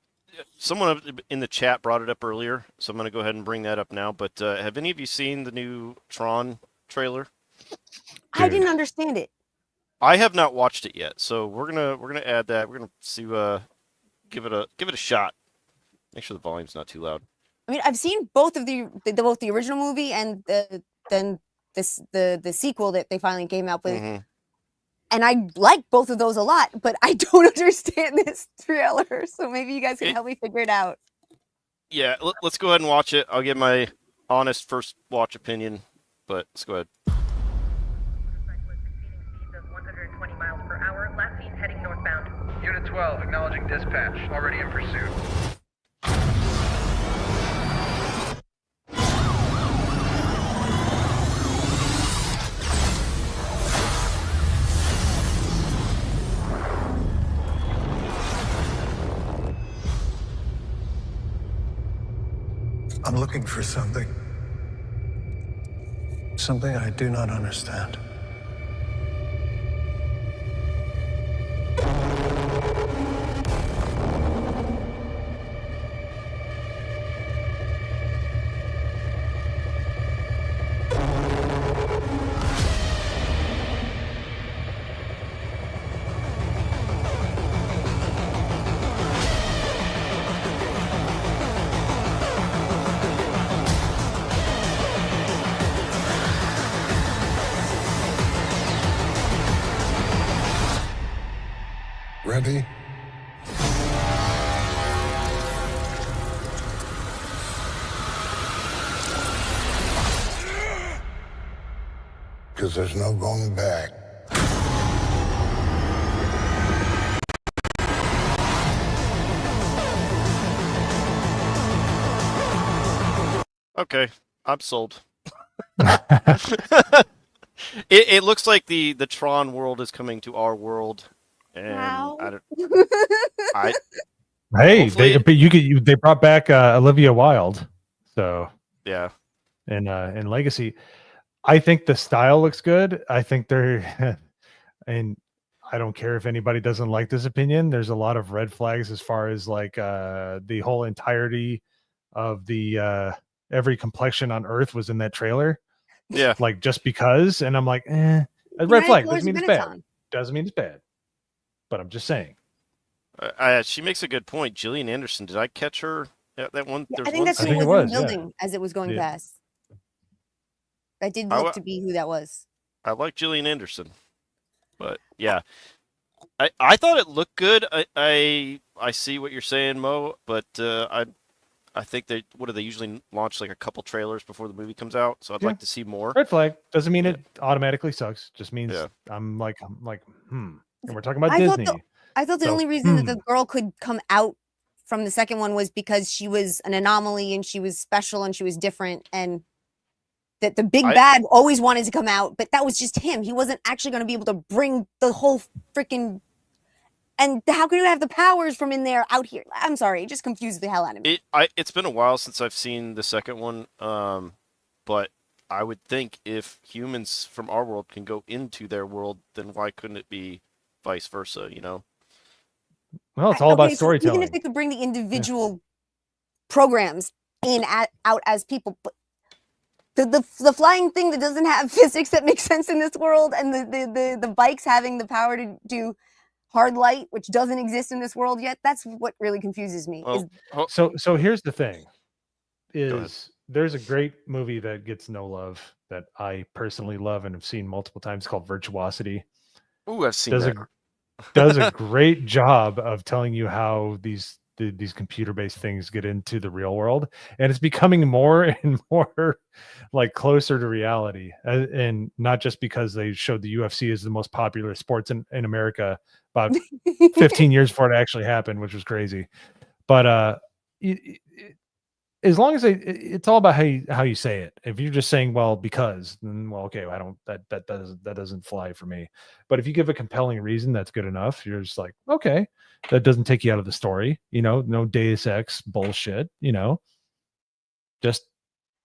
someone in the chat brought it up earlier, so I'm going to go ahead and bring that up now. But have any of you seen the new Tron trailer? I didn't understand it. I have not watched it yet, so we're gonna add that. We're gonna see, give it a shot. Make sure the volume's not too loud. I mean, I've seen both of both the original movie and then the sequel that they finally came out with, Mhm. and I like both of those a lot. But I don't understand this trailer, so maybe you guys can help me figure it out. Yeah, let's go ahead and watch it. I'll give my honest first watch opinion, but let's go ahead. Cyclist exceeding speeds of 120 miles per hour, last seen heading northbound. Unit 12, acknowledging dispatch. Already in pursuit. I'm looking for something. Something I do not understand. Ready? Because there's no going back. Okay, I'm sold. It looks like the Tron world is coming to our world, and Wow. I Hey, Hopefully- they brought back Olivia Wilde, so yeah. in Legacy, I think the style looks good. I think they're, and I don't care if anybody doesn't like this opinion. There's a lot of red flags as far as like the whole entirety of the every complexion on Earth was in that trailer, Yeah. like just because, and I'm like, a red United flag Colors doesn't mean it's Benetton. bad. Doesn't mean it's bad, but I'm just saying. She makes a good point. Gillian Anderson, did I catch her? That one. Yeah, There's I think one that's I who think was it in was, the yeah. building as it was going Yeah. past. That did I look wa- to be who that was. I like Gillian Anderson, but yeah, I thought it looked good. I see what you're saying, Mo, but I think they usually launch like a couple trailers before the movie comes out, so I'd Yeah. like to see more. Red flag doesn't mean Yeah. it automatically sucks. Just means Yeah. I'm like, and we're talking about I thought Disney. I thought the So, only reason that the girl could come out from the second one was because she was an anomaly and she was special and she was different, and that the big I- bad always wanted to come out, but that was just him. He wasn't actually going to be able to bring the whole freaking. And how can you have the powers from in there out here? I'm sorry, it just confused the hell out of me. It's been a while since I've seen the second one, but I would think if humans from our world can go into their world, then why couldn't it be vice versa? You know? Well, it's all about Okay, so even storytelling. if they could bring the individual programs out as people, but the flying thing that doesn't have physics that makes sense in this world, and the bikes having the power to do hard light, which doesn't exist in this world yet, that's what really confuses me. Well, So here's the thing: ahead. is there's a great movie that gets no love that I personally love and have seen multiple times called Virtuosity. ooh, I've seen Does that. does a great job of telling you how these computer-based things get into the real world, and it's becoming more and more like closer to reality, and not just because they showed the UFC as the most popular sports in America about 15 years before it actually happened, which was crazy. But as long as it's all about how you say it. If you're just saying, well, because, then, well, okay, I don't, that doesn't fly for me. But if you give a compelling reason, that's good enough. You're just like, okay, that doesn't take you out of the story, no Deus Ex bullshit, just,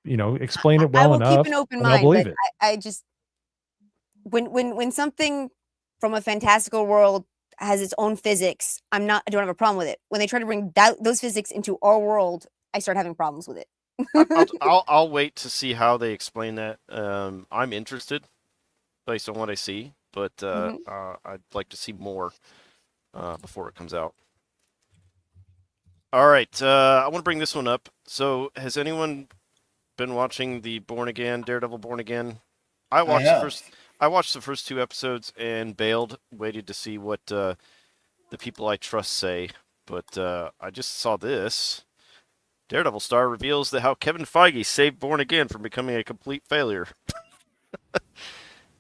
explain it I well will enough, keep an open and I'll mind, believe but it. I just when something from a fantastical world has its own physics, I don't have a problem with it. When they try to bring those physics into our world, I start having problems with it. I'll wait to see how they explain that. I'm interested based on what I see, but I'd like to see more before it comes out. All right, I want to bring this one up. So, has anyone been watching the Daredevil Born Again? I watched the first two episodes and bailed. Waited to see what the people I trust say, but I just saw this. Daredevil star reveals that how Kevin Feige saved Born Again from becoming a complete failure.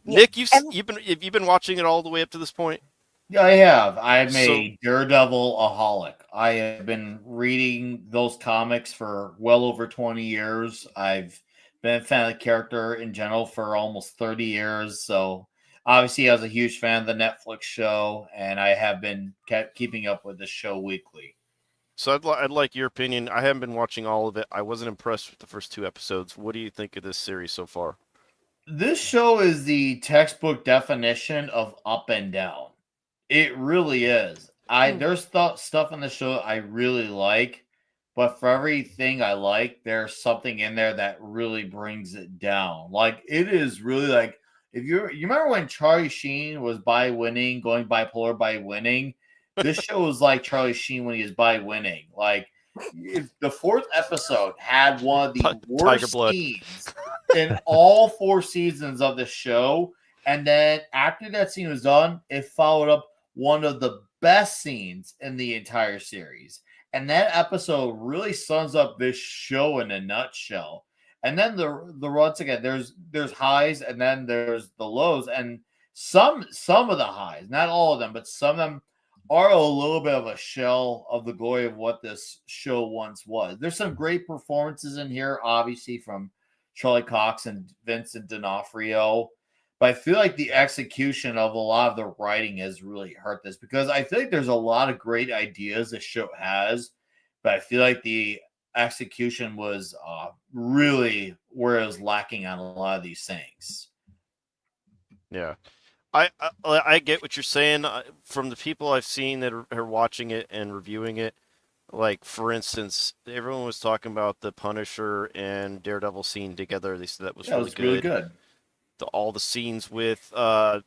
Yeah, Nick, and- have you been watching it all the way up to this point? Yeah, I have. I'm So- a Daredevil-aholic. I have been reading those comics for well over 20 years. I've been a fan of the character in general for almost 30 years. So obviously, I was a huge fan of the Netflix show, and I have been keeping up with the show weekly. So I'd like your opinion. I haven't been watching all of it. I wasn't impressed with the first 2 episodes. What do you think of this series so far? This show is the textbook definition of up and down. It really is. There's stuff in the show I really like, but for everything I like, there's something in there that really brings it down. Like it is really like if you remember when Charlie Sheen was going bipolar by winning, this show was like Charlie Sheen when he is by winning. Like if the 4th episode had one of the Tiger worst blood. scenes in all 4 seasons of the show, and then after that scene was done, it followed up one of the best scenes in the entire series. And that episode really sums up this show in a nutshell. And then the once again, there's highs and then there's the lows. And some of the highs, not all of them, but some of them are a little bit of a shell of the glory of what this show once was. There's some great performances in here, obviously, from Charlie Cox and Vincent D'Onofrio. But I feel like the execution of a lot of the writing has really hurt this because I feel like there's a lot of great ideas the show has, but I feel like the execution was really where it was lacking on a lot of these things. Yeah. I get what you're saying. From the people I've seen that are watching it and reviewing it, like for instance, everyone was talking about the Punisher and Daredevil scene together. They said that was Yeah, it really was good. really good. All the scenes with the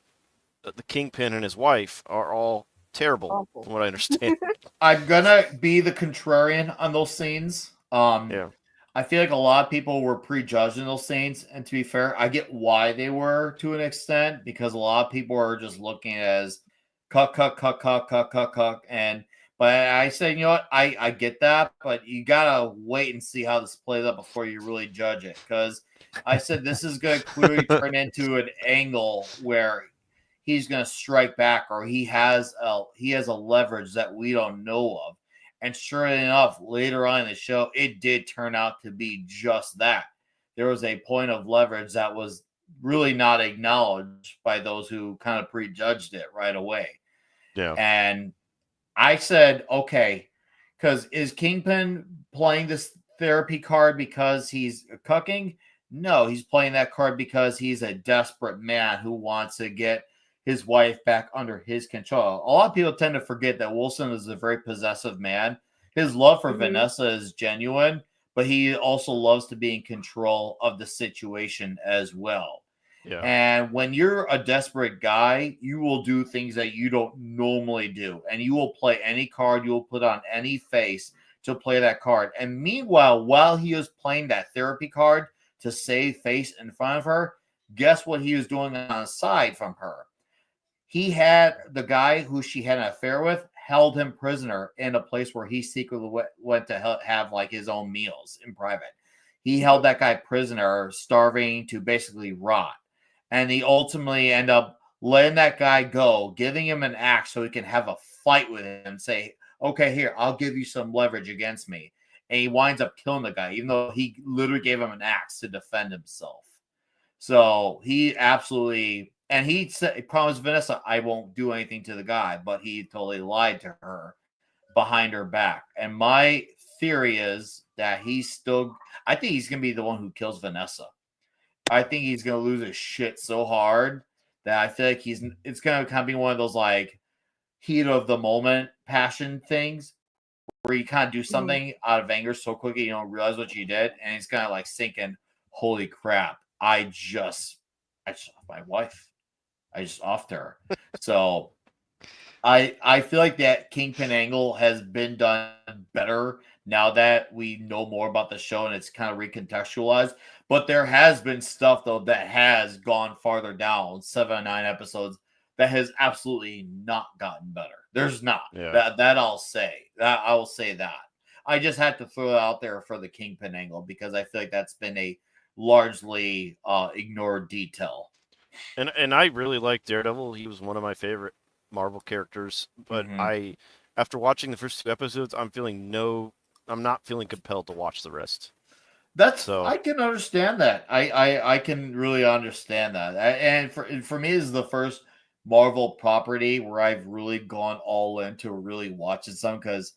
Kingpin and his wife are all terrible, Awful. from what I understand. I'm gonna be the contrarian on those scenes. Yeah. I feel like a lot of people were prejudging those scenes, and to be fair, I get why they were to an extent because a lot of people are just looking as cut, and but I said, you know what, I get that, but you gotta wait and see how this plays out before you really judge it because I said this is gonna clearly turn into an angle where he's gonna strike back or he has a leverage that we don't know of. And sure enough, later on in the show, it did turn out to be just that. There was a point of leverage that was really not acknowledged by those who kind of prejudged it right away. Yeah. And I said, okay, because is Kingpin playing this therapy card because he's cucking? No, he's playing that card because he's a desperate man who wants to get his wife back under his control. A lot of people tend to forget that Wilson is a very possessive man. His love for Vanessa is genuine, but he also loves to be in control of the situation as well. Yeah. And when you're a desperate guy, you will do things that you don't normally do. And you will play any card, you will put on any face to play that card. And meanwhile, while he was playing that therapy card to save face in front of her, guess what he was doing on the side from her? He had the guy who she had an affair with held him prisoner in a place where he secretly went to have like his own meals in private. He held that guy prisoner, starving to basically rot. And he ultimately ended up letting that guy go, giving him an axe so he can have a fight with him and say, okay, here, I'll give you some leverage against me. And he winds up killing the guy, even though he literally gave him an axe to defend himself. So he absolutely, and he said, he promised Vanessa, I won't do anything to the guy, but he totally lied to her behind her back. And my theory is that I think he's going to be the one who kills Vanessa. I think he's going to lose his shit so hard that I feel like it's going to kind of be one of those like heat of the moment passion things where you kind of do something out of anger so quickly you don't realize what you did. And he's kind of like thinking, holy crap, I just offed my wife. I just offed her. So I feel like that Kingpin angle has been done better now that we know more about the show and it's kind of recontextualized. But there has been stuff, though, that has gone farther down, 7 or 9 episodes, that has absolutely not gotten better. There's not. Yeah. That I'll say. That I will say that. I just had to throw it out there for the Kingpin angle because I feel like that's been a largely ignored detail. And I really like Daredevil. He was one of my favorite Marvel characters. But Mhm. after watching the first 2 episodes, I'm not feeling compelled to watch the rest. So I can understand that. I can really understand that. And for me, this is the first Marvel property where I've really gone all in to really watching some because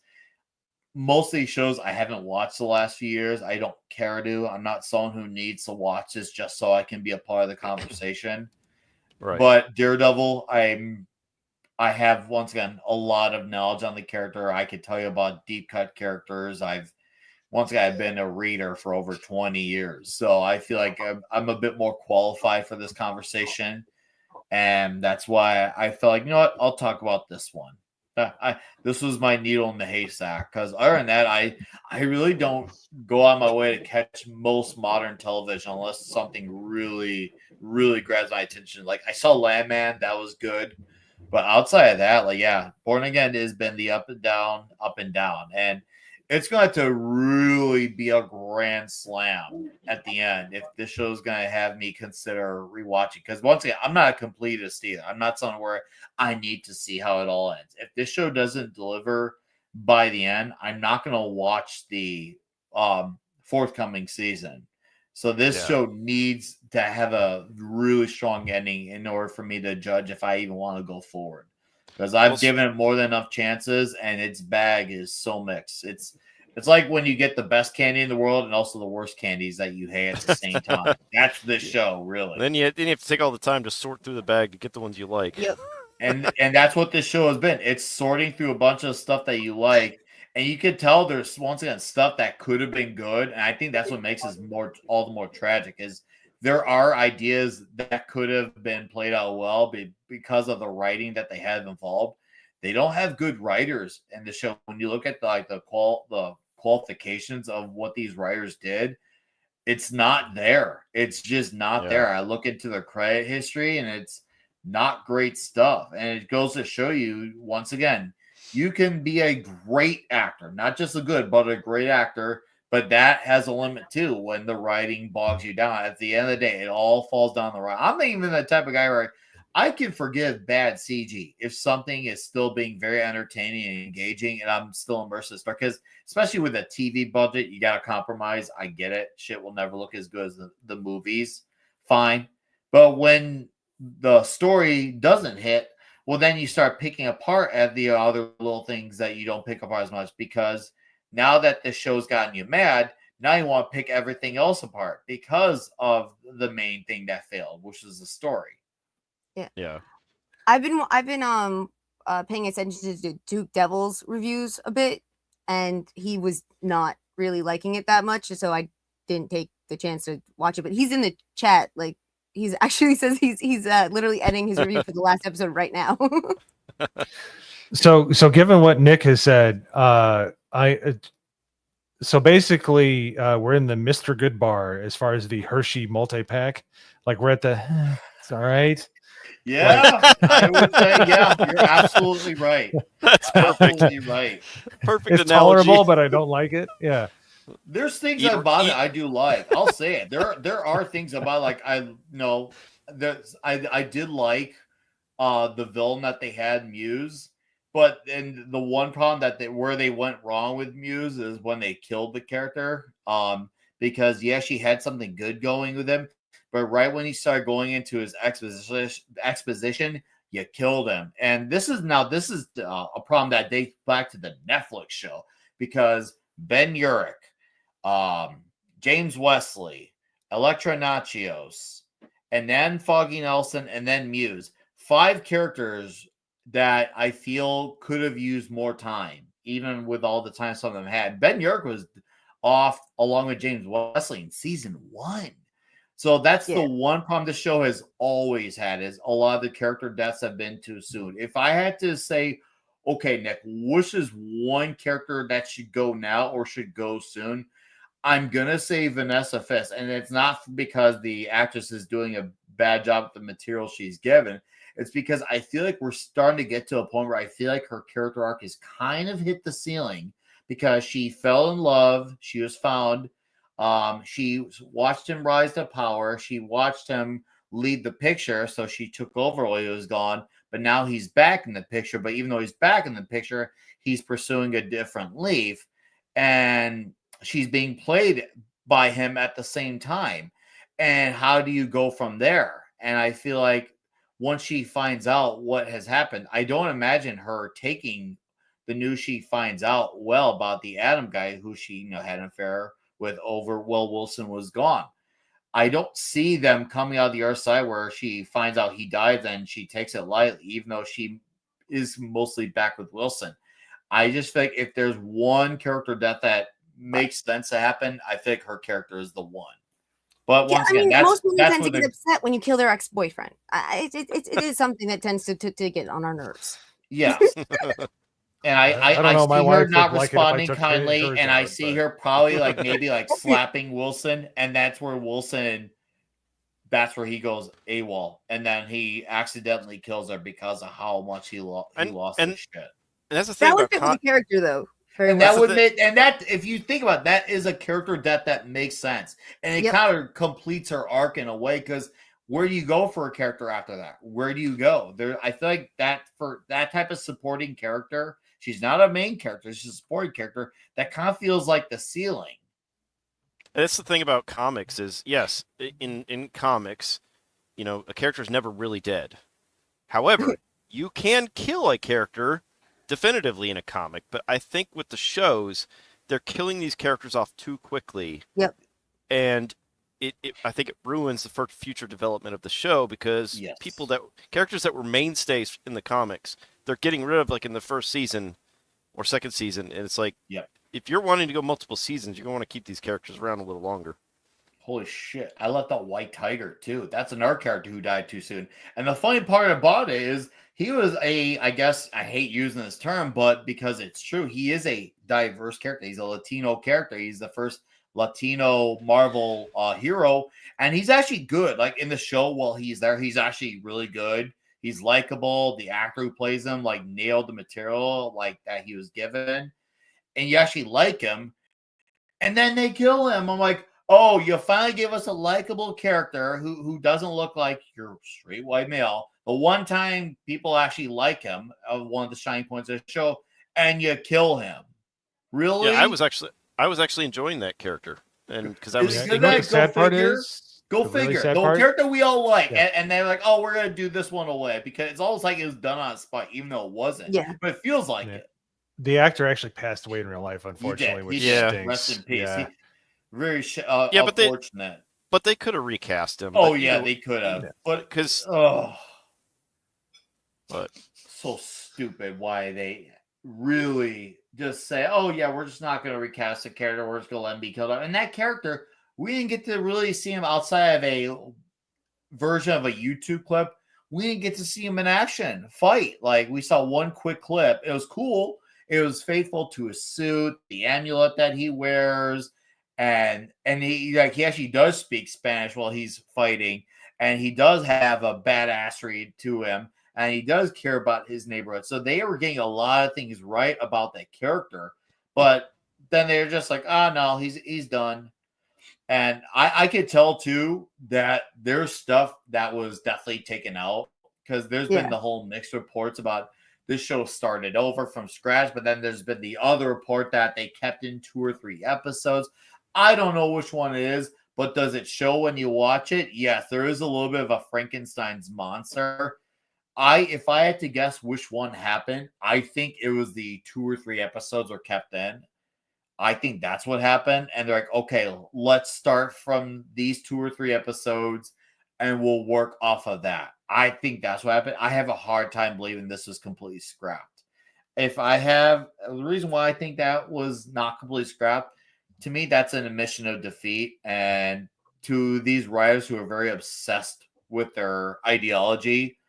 most of these shows I haven't watched the last few years. I don't care to. I'm not someone who needs to watch this just so I can be a part of the conversation. right. But Daredevil, I have once again a lot of knowledge on the character. I could tell you about deep cut characters. I've been a reader for over 20 years. So I feel like I'm a bit more qualified for this conversation. And that's why I felt like, you know what, I'll talk about this one. This was my needle in the haystack because other than that, I really don't go on my way to catch most modern television unless something really, really grabs my attention. Like I saw Landman, that was good. But outside of that, like yeah, Born Again has been the up and down, up and down. And it's going to really be a grand slam at the end if this show's going to have me consider rewatching. Because once again, I'm not a completist either. I'm not someone where I need to see how it all ends. If this show doesn't deliver by the end, I'm not going to watch the forthcoming season. So this Yeah. show needs to have a really strong ending in order for me to judge if I even want to go forward. Because I've given it more than enough chances, and its bag is so mixed. It's like when you get the best candy in the world and also the worst candies that you hate at the same time. That's this show, really. Then you have to take all the time to sort through the bag to get the ones you like. Yep. And that's what this show has been. It's sorting through a bunch of stuff that you like, and you can tell there's once again stuff that could have been good. And I think that's what makes this all the more tragic is there are ideas that could have been played out well because of the writing that they have involved. They don't have good writers in the show. When you look at the qualifications of what these writers did, it's not there. It's just not Yeah. there. I look into their credit history and it's not great stuff. And it goes to show you once again, you can be a great actor, not just a good, but a great actor. But that has a limit too when the writing bogs you down. At the end of the day, it all falls down the right. I'm not even the type of guy where I can forgive bad CG if something is still being very entertaining and engaging and I'm still immersed in the story. Because especially with a TV budget, you got to compromise. I get it. Shit will never look as good as the movies. Fine. But when the story doesn't hit, well, then you start picking apart at the other little things that you don't pick apart as much because now that the show's gotten you mad, now you want to pick everything else apart because of the main thing that failed, which is the story. Yeah. I've been paying attention to Duke Devil's reviews a bit, and he was not really liking it that much, so I didn't take the chance to watch it. But he's in the chat, like he's actually says he's literally editing his review for the last episode right now. So given what Nick has said, so basically we're in the Mr. Good bar as far as the Hershey multi-pack. Like we're at the it's all right. Yeah, I would say, yeah, you're absolutely right. That's perfect. Absolutely right. Perfect It's analogy. tolerable, but I don't like it. Yeah. There's things Eat- about eat- it I do like. I'll say it. There are things about like I did like the villain that they had, Muse. But then the one problem where they went wrong with Muse is when they killed the character. Because he actually had something good going with him. But right when he started going into his exposition, you killed him. And this is a problem that dates back to the Netflix show because Ben Urich, James Wesley, Electra Nachios, and then Foggy Nelson, and then Muse. 5 characters that I feel could have used more time, even with all the time some of them had. Ben Urich was off along with James Wesley in season 1. So that's the one problem the show has always had is a lot of the character deaths have been too soon. If I had to say, okay, Nick, which is one character that should go now or should go soon? I'm going to say Vanessa Fisk. And it's not because the actress is doing a bad job with the material she's given. It's because I feel like we're starting to get to a point where I feel like her character arc has kind of hit the ceiling because she fell in love. She was found. She watched him rise to power. She watched him lead the picture, so she took over while he was gone. But now he's back in the picture. But even though he's back in the picture, he's pursuing a different leaf, and she's being played by him at the same time. And how do you go from there? And I feel like once she finds out what has happened, I don't imagine her taking the news she finds out well about the Adam guy who she had an affair with over while Wilson was gone. I don't see them coming out the other side where she finds out he died and she takes it lightly, even though she is mostly back with Wilson. I just think if there's one character death that makes sense to happen, I think her character is the one. But once again, most women that's tend to what get upset when you kill their ex-boyfriend. It is something that tends to get on our nerves. yes. And I don't know, my see her wife not would like it if I responding took kindly, hers and I out, see but- her probably maybe slapping Wilson, and that's where that's where he goes AWOL, and then he accidentally kills her because of how much he lost his shit. And that's the thing That would about fit with the character, though. Very And well. that would make, and that if you think about it, that is a character death that makes sense, and it Yep. kind of completes her arc in a way. Because where do you go for a character after that? Where do you go? I feel like that for that type of supporting character, she's not a main character; she's a supporting character. That kind of feels like the ceiling. And that's the thing about comics is, yes, in comics, a character is never really dead. However, you can kill a character definitively in a comic, but I think with the shows, they're killing these characters off too quickly. Yep. And I think it ruins the future development of the show because Yes. characters that were mainstays in the comics, they're getting rid of in the first season or second season, and it's like, Yep. if you're wanting to go multiple seasons, you're going to want to keep these characters around a little longer. Holy shit. I left out White Tiger too. That's another character who died too soon. And the funny part about it is he was I guess I hate using this term, but because it's true, he is a diverse character. He's a Latino character. He's the first Latino Marvel hero. And he's actually good. In the show while he's there, he's actually really good. He's likable. The actor who plays him nailed the material that he was given. And you actually like him. And then they kill him. I'm like, oh, you finally give us a likable character who doesn't look like your straight white male. The one time people actually like him, one of the shining points of the show, and you kill him. Really? Yeah, I was actually enjoying that character, and because I was Is- You know what the sad part figure? is? Go The really figure. sad The part? character we all like. Yeah. And they're like, oh, we're going to do this one away because it's almost like it was done on a spot, even though it wasn't. Yeah. But it feels like Yeah. it. The actor actually passed away in real life, He unfortunately, did. which He did. stinks. Rest in peace. Yeah. Very Yeah, but unfortunate. but they could have recast him. Oh, but, yeah, they could have. Yeah. But, because so stupid why they really just say, oh, yeah, we're just not going to recast the character. We're just going to let him be killed off. And that character, we didn't get to really see him outside of a version of a YouTube clip. We didn't get to see him in action fight. We saw one quick clip. It was cool. It was faithful to his suit, the amulet that he wears, and he actually does speak Spanish while he's fighting, and he does have a badassery to him, and he does care about his neighborhood. So they were getting a lot of things right about that character, but then they're just like, oh no, he's done. And I could tell too that there's stuff that was definitely taken out because there's been the whole mixed reports about this show started over from scratch, but then there's been the other report that they kept in 2 or 3 episodes. I don't know which one it is, but does it show when you watch it? Yes, there is a little bit of a Frankenstein's monster. If I had to guess which one happened, I think it was the 2 or 3 episodes were kept in. I think that's what happened. And they're like, okay, let's start from these 2 or 3 episodes and we'll work off of that. I think that's what happened. I have a hard time believing this was completely scrapped. The reason why I think that was not completely scrapped, to me, that's an admission of defeat. And to these writers who are very obsessed with their ideology,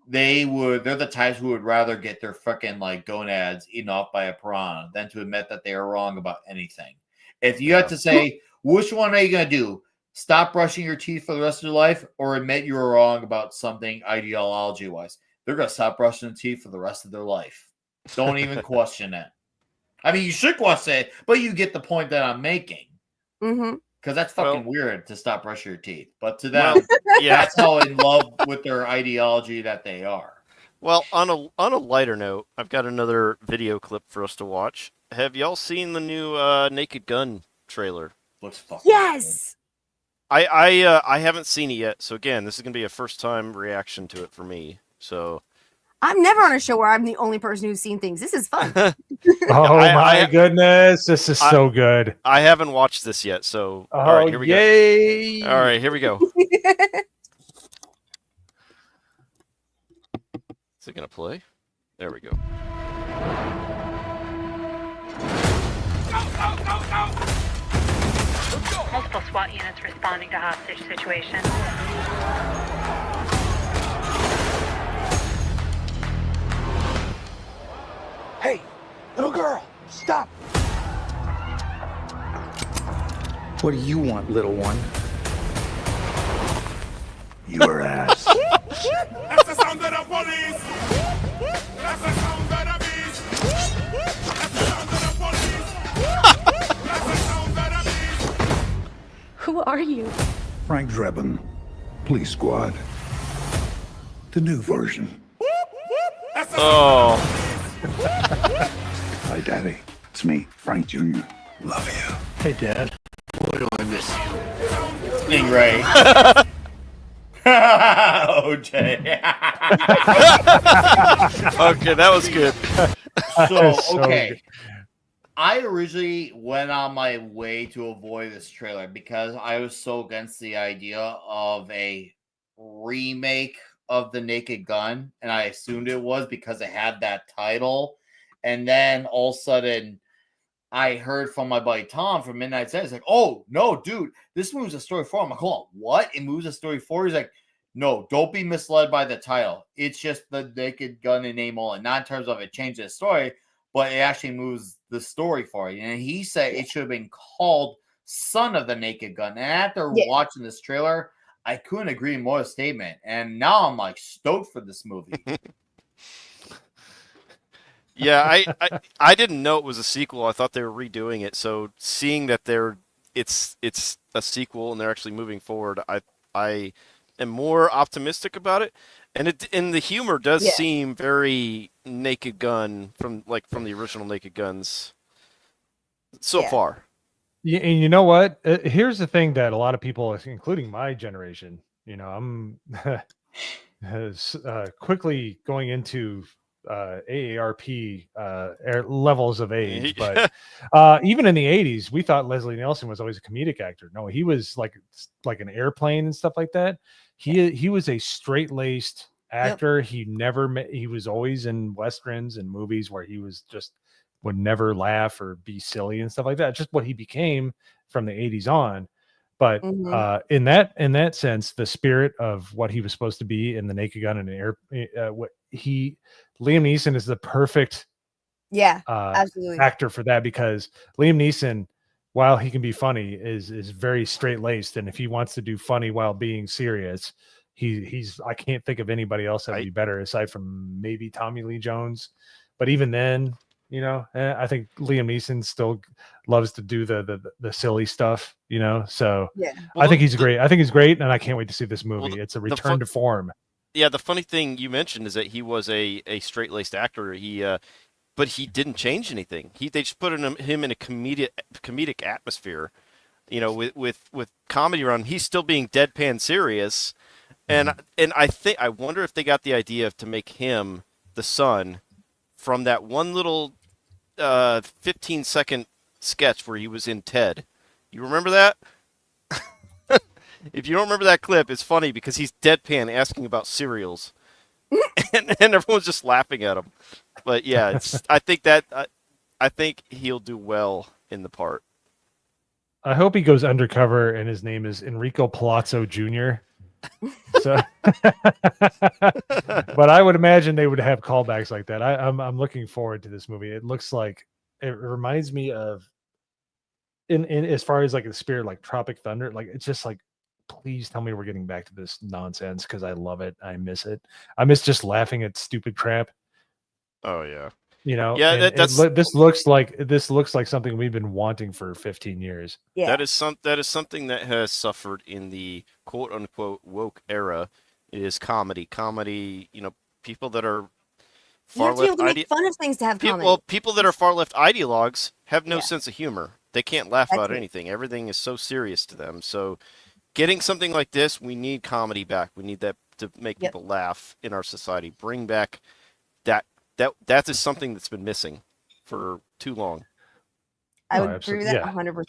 they're the types who would rather get their freaking gonads eaten off by a piranha than to admit that they are wrong about anything. If you had to say, which one are you going to do? Stop brushing your teeth for the rest of your life or admit you were wrong about something ideology-wise? They're going to stop brushing their teeth for the rest of their life. Don't even question it. I mean, you should watch it, but you get the point that I'm making. Mm-hmm. Because that's fucking weird to stop brushing your teeth. But to them, Well, yeah. that's how in love with their ideology that they are. Well, on a lighter note, I've got another video clip for us to watch. Have y'all seen the new Naked Gun trailer? Looks fucking Yes. I haven't seen it yet, so again, this is gonna be a first time reaction to it for me. So I'm never on a show where I'm the only person who's seen things. This is fun. Oh I- my goodness, this is so good. I haven't watched this yet, so Oh, all right, here we yay. go. All right, here we go. Is it gonna play? There we go. Multiple SWAT units responding to hostage situation. Hey, little girl, stop. What do you want, little one? Your ass. That's the sound of the police. That's the sound of the beast. That's the sound of the police. That's the sound of the beast. Who are you? Frank Drebin, Police Squad. The new version. That's the Oh, Hi, Daddy. It's me, Frank Jr. Love you. Hey, Dad. Stingray. OJ. okay, that was good. So Okay. good. I originally went on my way to avoid this trailer because I was so against the idea of a remake of The Naked Gun, and I assumed it was because it had that title. And then all of a sudden, I heard from my buddy Tom from Midnight Says, like, oh, no, dude, this moves a story forward. I'm like, hold on, what? It moves a story forward? He's like, no, don't be misled by the title. It's just The Naked Gun in name only. Not in terms of it changes the story, but it actually moves the story forward. And he said it should have been called Son of the Naked Gun. And after watching this trailer, I couldn't agree more with the statement. And now I'm like stoked for this movie. Yeah, I didn't know it was a sequel. I thought they were redoing it. So seeing that it's a sequel and they're actually moving forward, I am more optimistic about it. And the humor does seem very Naked Gun from the original Naked Guns so far. Yeah, and you know what? Here's the thing that a lot of people, including my generation, I'm quickly going into AARP levels of age, but even in the 80s, we thought Leslie Nielsen was always a comedic actor. No, he was like an Airplane and stuff like that. He was a straight-laced actor. He was always in westerns and movies where he was just would never laugh or be silly and stuff like that. Just what he became from the 80s on. But in that sense, the spirit of what he was supposed to be in The Naked Gun and Liam Neeson is the perfect absolutely actor for that, because Liam Neeson, while he can be funny, is very straight laced, and if he wants to do funny while being serious, he's I can't think of anybody else that would be better aside from maybe Tommy Lee Jones, but even then, I think Liam Neeson still loves to do the silly stuff, so I think he's great. I think he's great, and I can't wait to see this movie. It's a return to form. Yeah, the funny thing you mentioned is that he was a straight-laced actor. But he didn't change anything. They just put him in a comedic atmosphere, with comedy around him. He's still being deadpan serious, and I wonder if they got the idea to make him the son from that one little 15-second sketch where he was in Ted. You remember that? If you don't remember that clip, it's funny because he's deadpan asking about cereals, and everyone's just laughing at him. But yeah, I think he'll do well in the part. I hope he goes undercover and his name is Enrico Palazzo Jr. So, but I would imagine they would have callbacks like that. I'm looking forward to this movie. It looks like it reminds me of in as far as like the spirit, like Tropic Thunder. Like it's just like, please tell me we're getting back to this nonsense because I love it. I miss it. I miss just laughing at stupid crap. Oh yeah. You know, Yeah, and this looks like something we've been wanting for 15 years. Yeah. That is something that has suffered in the quote unquote woke era is comedy. Comedy, people that are You far have to be able left to make fun of things to have comedy. Well, people that are far left ideologues have no Yeah. sense of humor. They can't laugh That's about it. anything. Everything is so serious to them. So getting something like this, we need comedy back. We need that to make Yep. people laugh in our society. Bring back that is something that's been missing for too long. I Oh, would agree with that absolutely.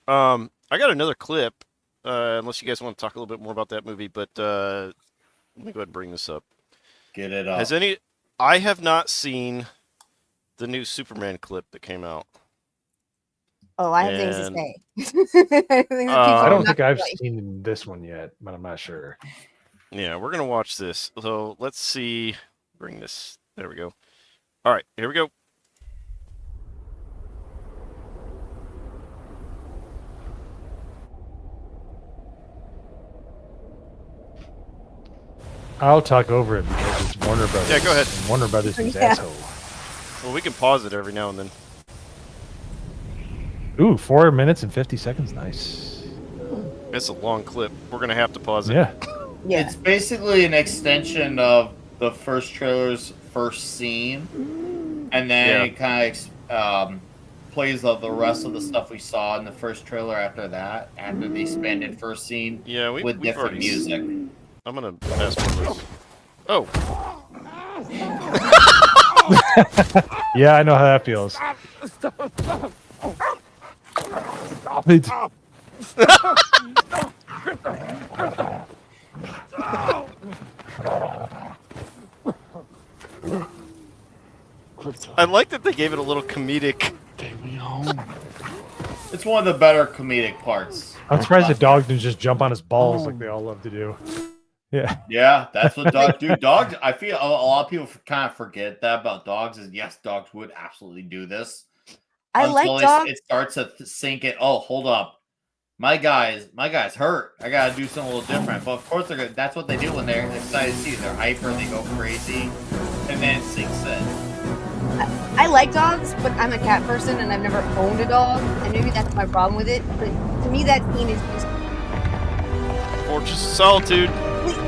100%. I got another clip, unless you guys want to talk a little bit more about that movie, but let me go ahead and bring this up. Get it up. I have not seen the new Superman clip that came out. Oh, I have things to And- say. I think that people I are don't not think I've gonna like. seen this one yet, but I'm not sure. Yeah, we're gonna watch this. So let's see. Bring this. There we go. All right, here we go. I'll talk over it because it's Warner Brothers. Yeah, go ahead. And Warner Brothers is Yeah. asshole. Well, we can pause it every now and then. Ooh, 4 minutes and 50 seconds. Nice. It's a long clip. We're gonna have to pause it. Yeah. Yeah. It's basically an extension of the first trailer's first scene, and then Yeah. it kind of plays the rest of the stuff we saw in the first trailer after that, after the expanded first scene, Yeah, with we've different already music. I'm gonna pass one of this. Oh, Yeah, I know how that feels. Stop it. I like that they gave it a little comedic. It's one of the better comedic parts. I'm surprised the dog didn't just jump on his balls like they all love to do. Yeah. Yeah, that's what dogs do. Dogs, I feel a lot of people kind of forget that about dogs. Is yes, dogs would absolutely do this. I like dogs. It starts to sink in. Oh, hold up, my guy's hurt. I gotta do something a little different. But of course, they're gonna, that's what they do when they're excited to see you. They're hyper, they go crazy, and then it sinks in. I like dogs, but I'm a cat person and I've never owned a dog, and maybe that's my problem with it. But to me, that scene is just Fortress of Solitude.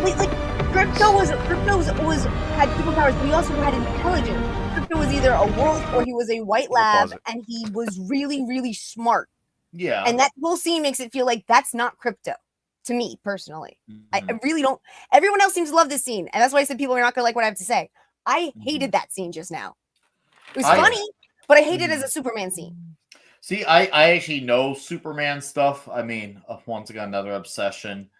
like Crypto was had superpowers, but he also had intelligence. Crypto was either a wolf or he was a white lab, pause it. and he was really, really smart. Yeah, And that whole scene makes it feel like that's not Crypto to me personally. I Mhm. really don't. Everyone else seems to love this scene, and that's why I said people are not gonna like what I have to say. I hated that scene just now. It was funny, but I hated it as a Superman scene. See, I actually know Superman stuff. I mean, once again, another obsession.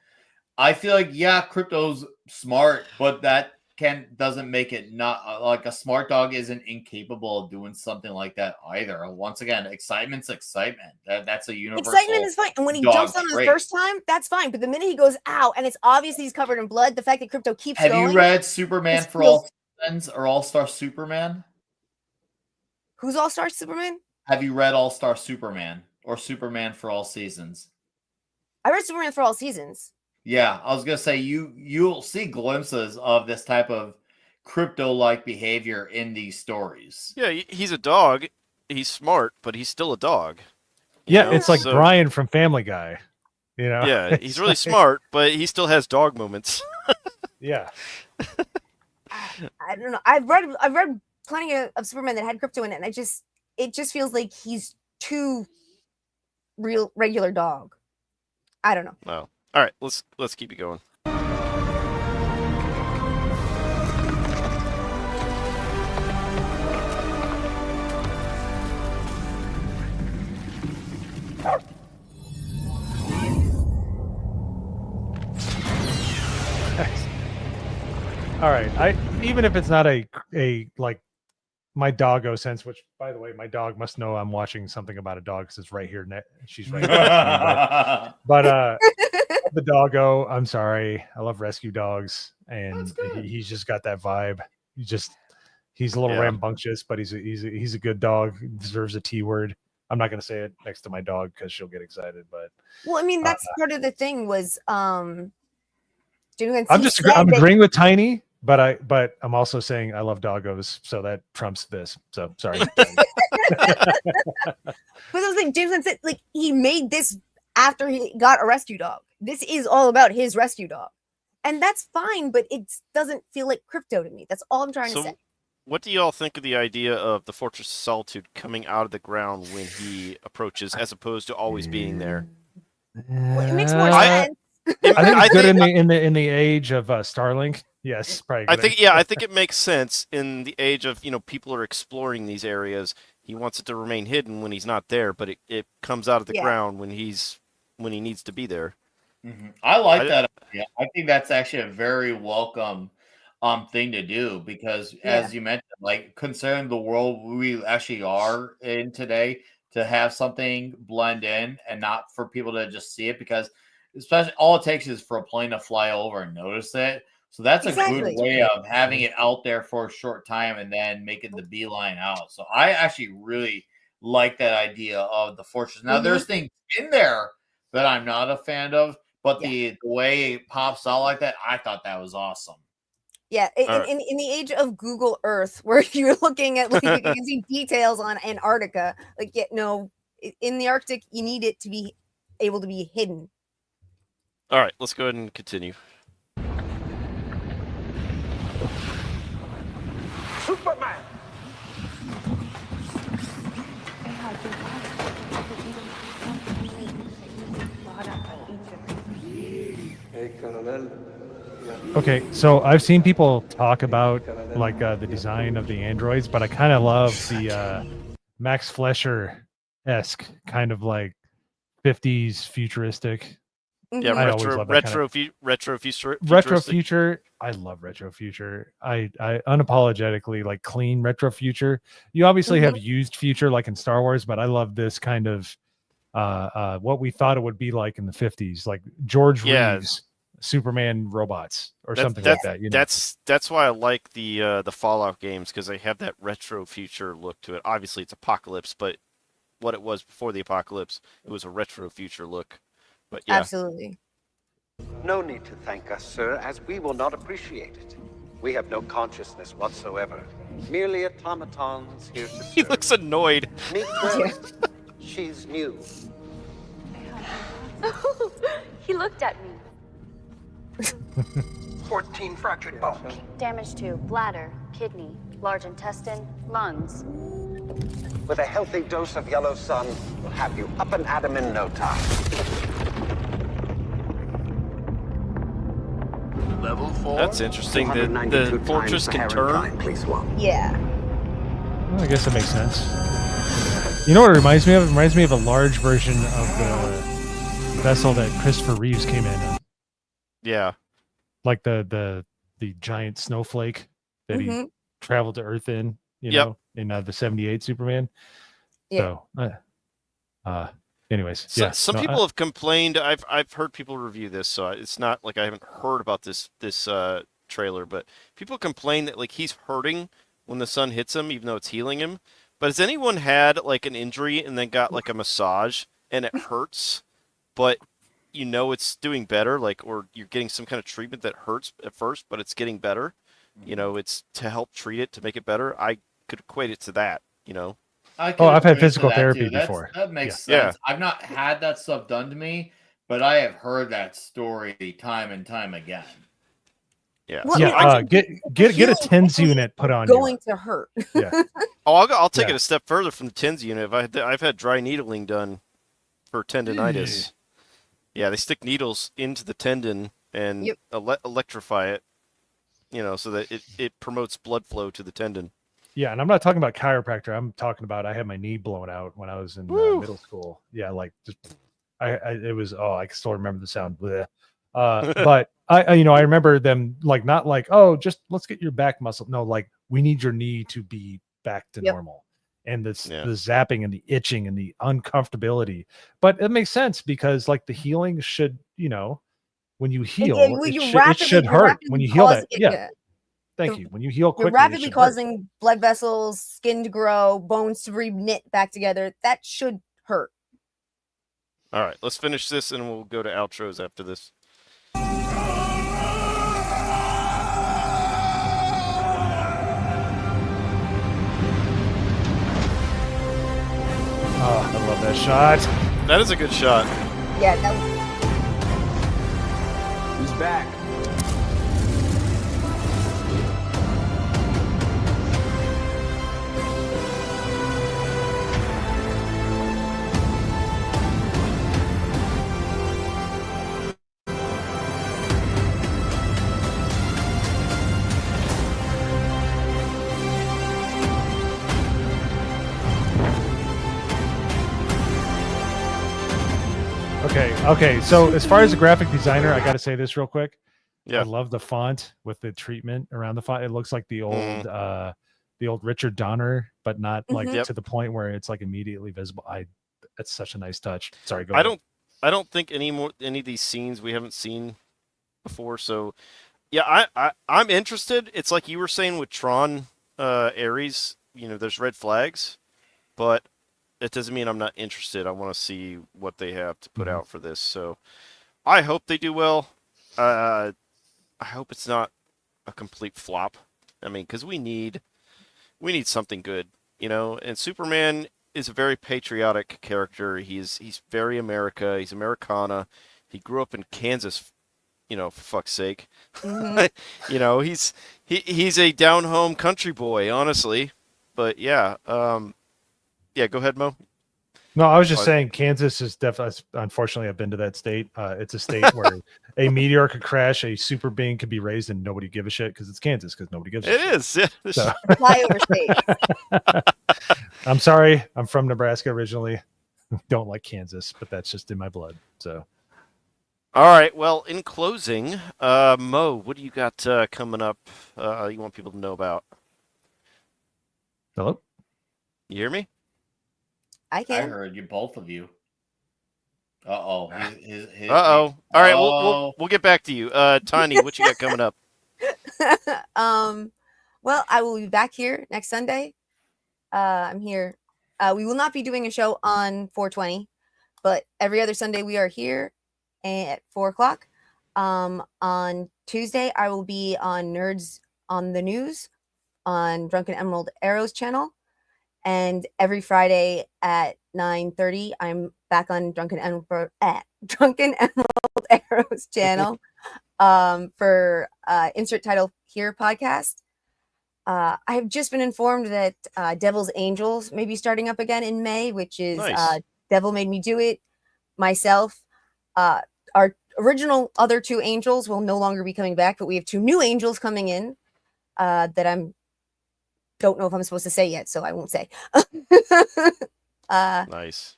I feel like, yeah, Crypto's smart, but that doesn't make it not like a smart dog isn't incapable of doing something like that either. Once again, excitement's excitement. That's a universal. Excitement is fine, and when he dog jumps on his trait. first time, that's fine. But the minute he goes ow, and it's obvious he's covered in blood, the fact that Crypto keeps Have going. you read Superman this for All Seasons or All Star Superman? Who's All Star Superman? Have you read All Star Superman or Superman for All Seasons? I read Superman for All Seasons. Yeah, I was gonna say you'll see glimpses of this type of crypto-like behavior in these stories. Yeah, he's a dog. He's smart, but he's still a dog. Yeah, know? it's like So- Brian from Family Guy. You know? Yeah, he's really smart, but he still has dog moments. Yeah. I don't know. I've read plenty of Superman that had Crypto in it, and it just feels like he's too regular dog. I don't know. No. All right, let's keep it going. All right. Even if it's not a like my doggo sense, which by the way, my dog must know I'm watching something about a dog because it's right here. She's right next to me, but the doggo. I'm sorry. I love rescue dogs, and he's just got that vibe. He's a little rambunctious, but he's a good dog. He deserves a T word. I'm not gonna say it next to my dog because she'll get excited. But Well, I mean, that's part of the thing was I'm agreeing with Tiny. but I'm also saying I love doggos, so that trumps this. So sorry. But I was like, James Gunn said, like, he made this after he got a rescue dog. This is all about his rescue dog. And that's fine, but it doesn't feel like crypto to me. That's all I'm trying to say. What do you all think of the idea of the Fortress of Solitude coming out of the ground when he approaches, as opposed to always being there? Well, it makes more I sense. think it's good in the age of Starlink. Yes, probably. I think it makes sense in the age of, people are exploring these areas. He wants it to remain hidden when he's not there, but it comes out of the ground when he needs to be there. Mm-hmm. I like that idea. I think that's actually a very welcome thing to do because, as you mentioned, like considering the world we actually are in today, to have something blend in and not for people to just see it, because especially all it takes is for a plane to fly over and notice it. So that's a good way of having it out there for a short time and then making the beeline out. So I actually really like that idea of the fortress. Now there's things in there that I'm not a fan of, but the way it pops out like that, I thought that was awesome. Yeah, in the age of Google Earth, where you're looking at, like, you can see details on Antarctica, like, in the Arctic, you need it to be able to be hidden. All right, let's go ahead and continue. Superman! Okay, so I've seen people talk about like the design of the androids, but I kind of love the Max Fleischer-esque kind of like 50s futuristic. Yeah, I always love that retro future. I love retro future. I unapologetically like clean retro future. You obviously have used future like in Star Wars, but I love this kind of what we thought it would be like in the 50s, like George Reeves Superman robots or something like that. That's why I like the Fallout games, because they have that retro future look to it. Obviously, it's apocalypse, but what it was before the apocalypse, it was a retro future look. But yeah, absolutely. No need to thank us, sir, as we will not appreciate it. We have no consciousness whatsoever. Merely automatons here to serve. He looks annoyed. Meet her. She's new. He looked at me. 14 fractured bones. Damage to bladder, kidney, large intestine, lungs. With a healthy dose of yellow sun, we'll have you up and at 'em in no time. Level 4. That's interesting. The fortress can turn. Yeah. Well, I guess that makes sense. You know what it reminds me of? It reminds me of a large version of the vessel that Christopher Reeves came in. Yeah. Like the giant snowflake that he traveled to Earth in, know, in the 78 Superman. Yeah. So, anyways, some people have complained. I've heard people review this, so it's not like I haven't heard about this trailer, but people complain that like he's hurting when the sun hits him, even though it's healing him. But has anyone had like an injury and then got like a massage and it hurts, but it's doing better, like, or you're getting some kind of treatment that hurts at first, but it's getting better. It's to help treat it, to make it better. I could equate it to that, I've had physical therapy before. That makes sense. I've not had that stuff done to me, but I have heard that story time and time again. Yeah. Well, get a TENS unit put on. Going to hurt. Yeah. I'll take it a step further from the TENS unit. I've had dry needling done for tendinitis. Yeah, they stick needles into the tendon and electrify it, so that it promotes blood flow to the tendon. Yeah, and I'm not talking about chiropractor. I'm talking about I had my knee blown out when I was in middle school. Yeah, like just it was. Oh, I can still remember the sound. Bleh. But I remember them like not like, oh, just let's get your back muscle. No, like we need your knee to be back to normal. And the zapping and the itching and the uncomfortability. But it makes sense because like the healing should, when you heal, it should hurt. When you heal that. Thank you. When you heal quickly, you're rapidly causing blood vessels, skin to grow, bones to reknit back together. That should hurt. All right, let's finish this and we'll go to outros after this. Oh, I love that shot. That is a good shot. Yeah, that was Who's back? Okay. So as far as a graphic designer, I got to say this real quick. Yeah. I love the font with the treatment around the font. It looks like the old Richard Donner, but not like Mhm. to the point where it's like immediately visible. That's such a nice touch. Sorry, go ahead. I don't think any of these scenes we haven't seen before. So yeah, I'm interested. It's like you were saying with Tron, Ares. You know, there's red flags, but it doesn't mean I'm not interested. I want to see what they have to put out for this. So I hope they do well. I hope it's not a complete flop. I mean, because we need something good, you know. And Superman is a very patriotic character. He's very America. He's Americana. He grew up in Kansas, you know, for fuck's sake. Mhm. You know, he's a down home country boy, honestly. But yeah, yeah. Go ahead, Mo. No, I was just saying Kansas is definitely, unfortunately, I've been to that state. It's a state where a meteor could crash, a super being could be raised, and nobody give a shit because it's Kansas because nobody gives a shit. It is. Yeah. So, flyover state. I'm sorry. I'm from Nebraska originally. Don't like Kansas, but that's just in my blood. So, All right. Well, in closing, Mo, what do you got coming up? You want people to know about? hello? You hear me? I I can. heard you, both of you. Uh-oh. All right. We'll get back to you. Tiny, what you got coming up? Well, I will be back here next Sunday. I'm here. We will not be doing a show on 420, but every other Sunday we are here at 4:00. On Tuesday, I will be on Nerds on the News on Drunken Emerald Arrows channel. And every Friday at 9:30, I'm back on Drunken Emerald Arrows channel for Insert Title Here podcast. I have just been informed that Devil's Angels may be starting up again in May, which is Nice. Devil Made Me Do It, myself. Our original other two angels will no longer be coming back, but we have two new angels coming in that don't know if I'm supposed to say yet, so I won't say. Nice.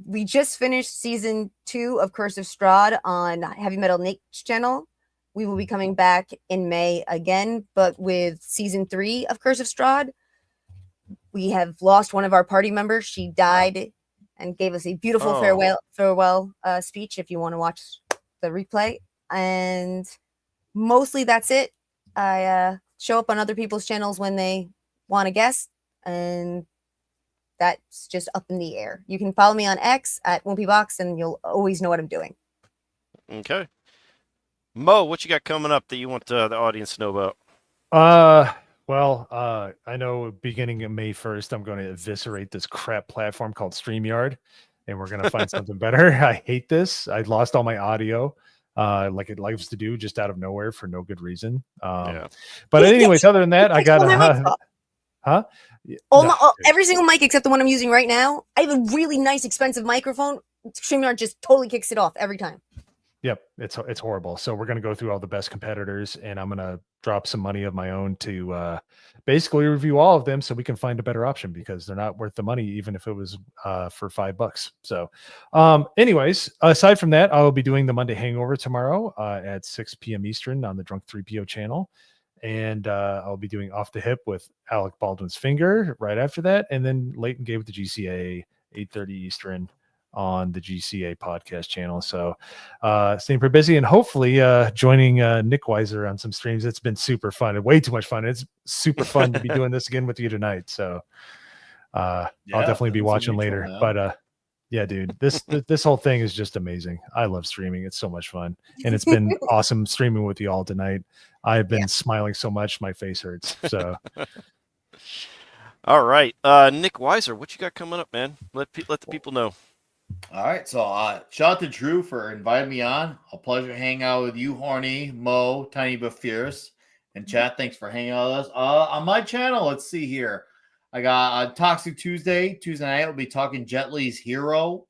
We just finished season 2 of Curse of Strahd on Heavy Metal Nate's channel. We will be coming back in May again, but with season 3 of Curse of Strahd. We have lost one of our party members. She died and gave us a beautiful farewell speech if you want to watch the replay. And mostly that's it. I show up on other people's channels when they want to guest, and that's just up in the air. You can follow me on X at WumpyBox, and you'll always know what I'm doing. Okay. Mo, what you got coming up that you want the audience to know about? Well, I know beginning of May 1st, I'm going to eviscerate this crap platform called StreamYard, and we're going to find something better. I hate this. I lost all my audio. Like it likes to do just out of nowhere for no good reason. But anyways, other than that, I got huh? Every single mic except the one I'm using right now. I have a really nice, expensive microphone. StreamYard just totally kicks it off every time. Yep, it's horrible. So we're gonna go through all the best competitors, and I'm gonna drop some money of my own to basically review all of them, so we can find a better option because they're not worth the money, even if it was for $5. So, anyways, aside from that, I will be doing the Monday Hangover tomorrow at 6 p.m. Eastern on the Drunk 3PO channel, and I'll be doing Off the Hip with Alec Baldwin's Finger right after that, and then Leighton Gay with the GCA 8:30 Eastern on the GCA podcast channel. So staying pretty busy, and hopefully joining Nick Weiser on some streams. It's been super fun, way too much fun. It's super fun to be doing this again with you tonight. So I'll definitely be watching later. But yeah, dude, this whole thing is just amazing. I love streaming. It's so much fun, and it's been awesome streaming with you all tonight. I've been smiling so much my face hurts. So All right, Nick Weiser, what you got coming up, man? Let the people know. All right, so shout out to Drew for inviting me on. A pleasure hanging out with you, Horny, Mo, Tiny but Fierce, and chat. Thanks for hanging out with us. On my channel, let's see here. I got Toxic Tuesday. Tuesday night, we'll be talking Jet Li's Hero.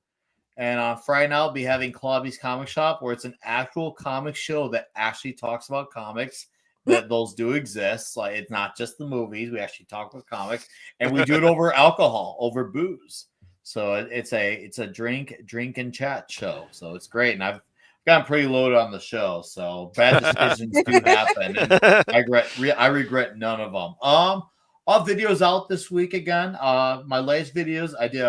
And on Friday night, I'll be having Clawby's Comic Shop, where it's an actual comic show that actually talks about comics. That those do exist. Like, it's not just the movies. We actually talk about comics, and we do it over alcohol, over booze. So it's a drink and chat show. So it's great, and I've gotten pretty loaded on the show. So bad decisions do happen, and I regret none of them. All videos out this week again. My latest videos, I did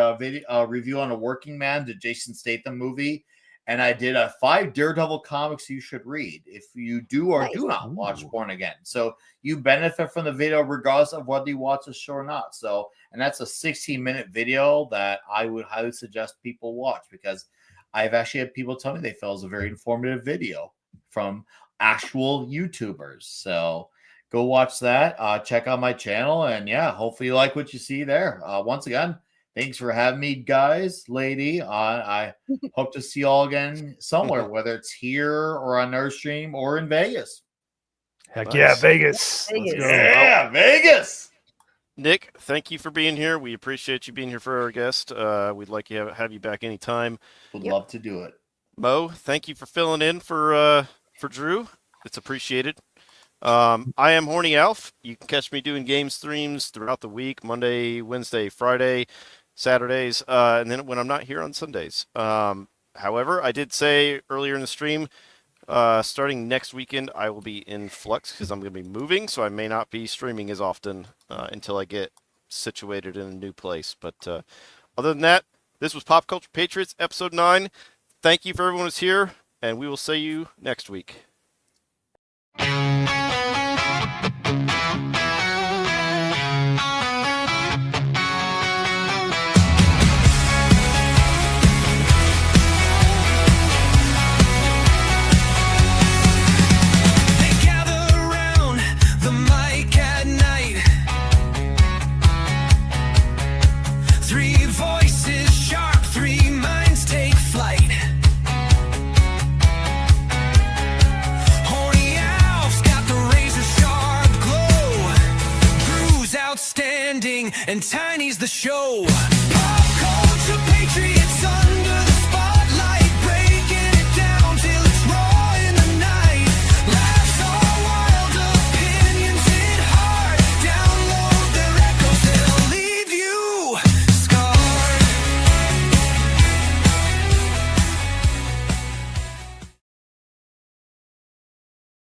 a review on A Working Man, the Jason Statham movie, and I did a 5 Daredevil comics you should read if you do or do not watch Born Again. So you benefit from the video regardless of whether you watch the show or not. So, and that's a 16-minute video that I would highly suggest people watch, because I've actually had people tell me they felt it was a very informative video from actual YouTubers. So go watch that. Check out my channel, and yeah, hopefully you like what you see there. Once again, thanks for having me, guys, lady. I hope to see you all again somewhere, whether it's here or on our stream or in Vegas. Heck yeah, Vegas. Let's go. Yeah, Vegas. Nick, thank you for being here. We appreciate you being here for our guest. We'd like to have you back anytime. Would love to do it. Mo, thank you for filling in for Drew. It's appreciated. I am Horny Alf. You can catch me doing game streams throughout the week, Monday, Wednesday, Friday, Saturdays, and then when I'm not here on Sundays. However, I did say earlier in the stream, starting next weekend, I will be in flux because I'm going to be moving, so I may not be streaming as often until I get situated in a new place. But other than that, this was Pop Culture Patriots, Episode 9. Thank you for everyone who's here, and we will see you next week.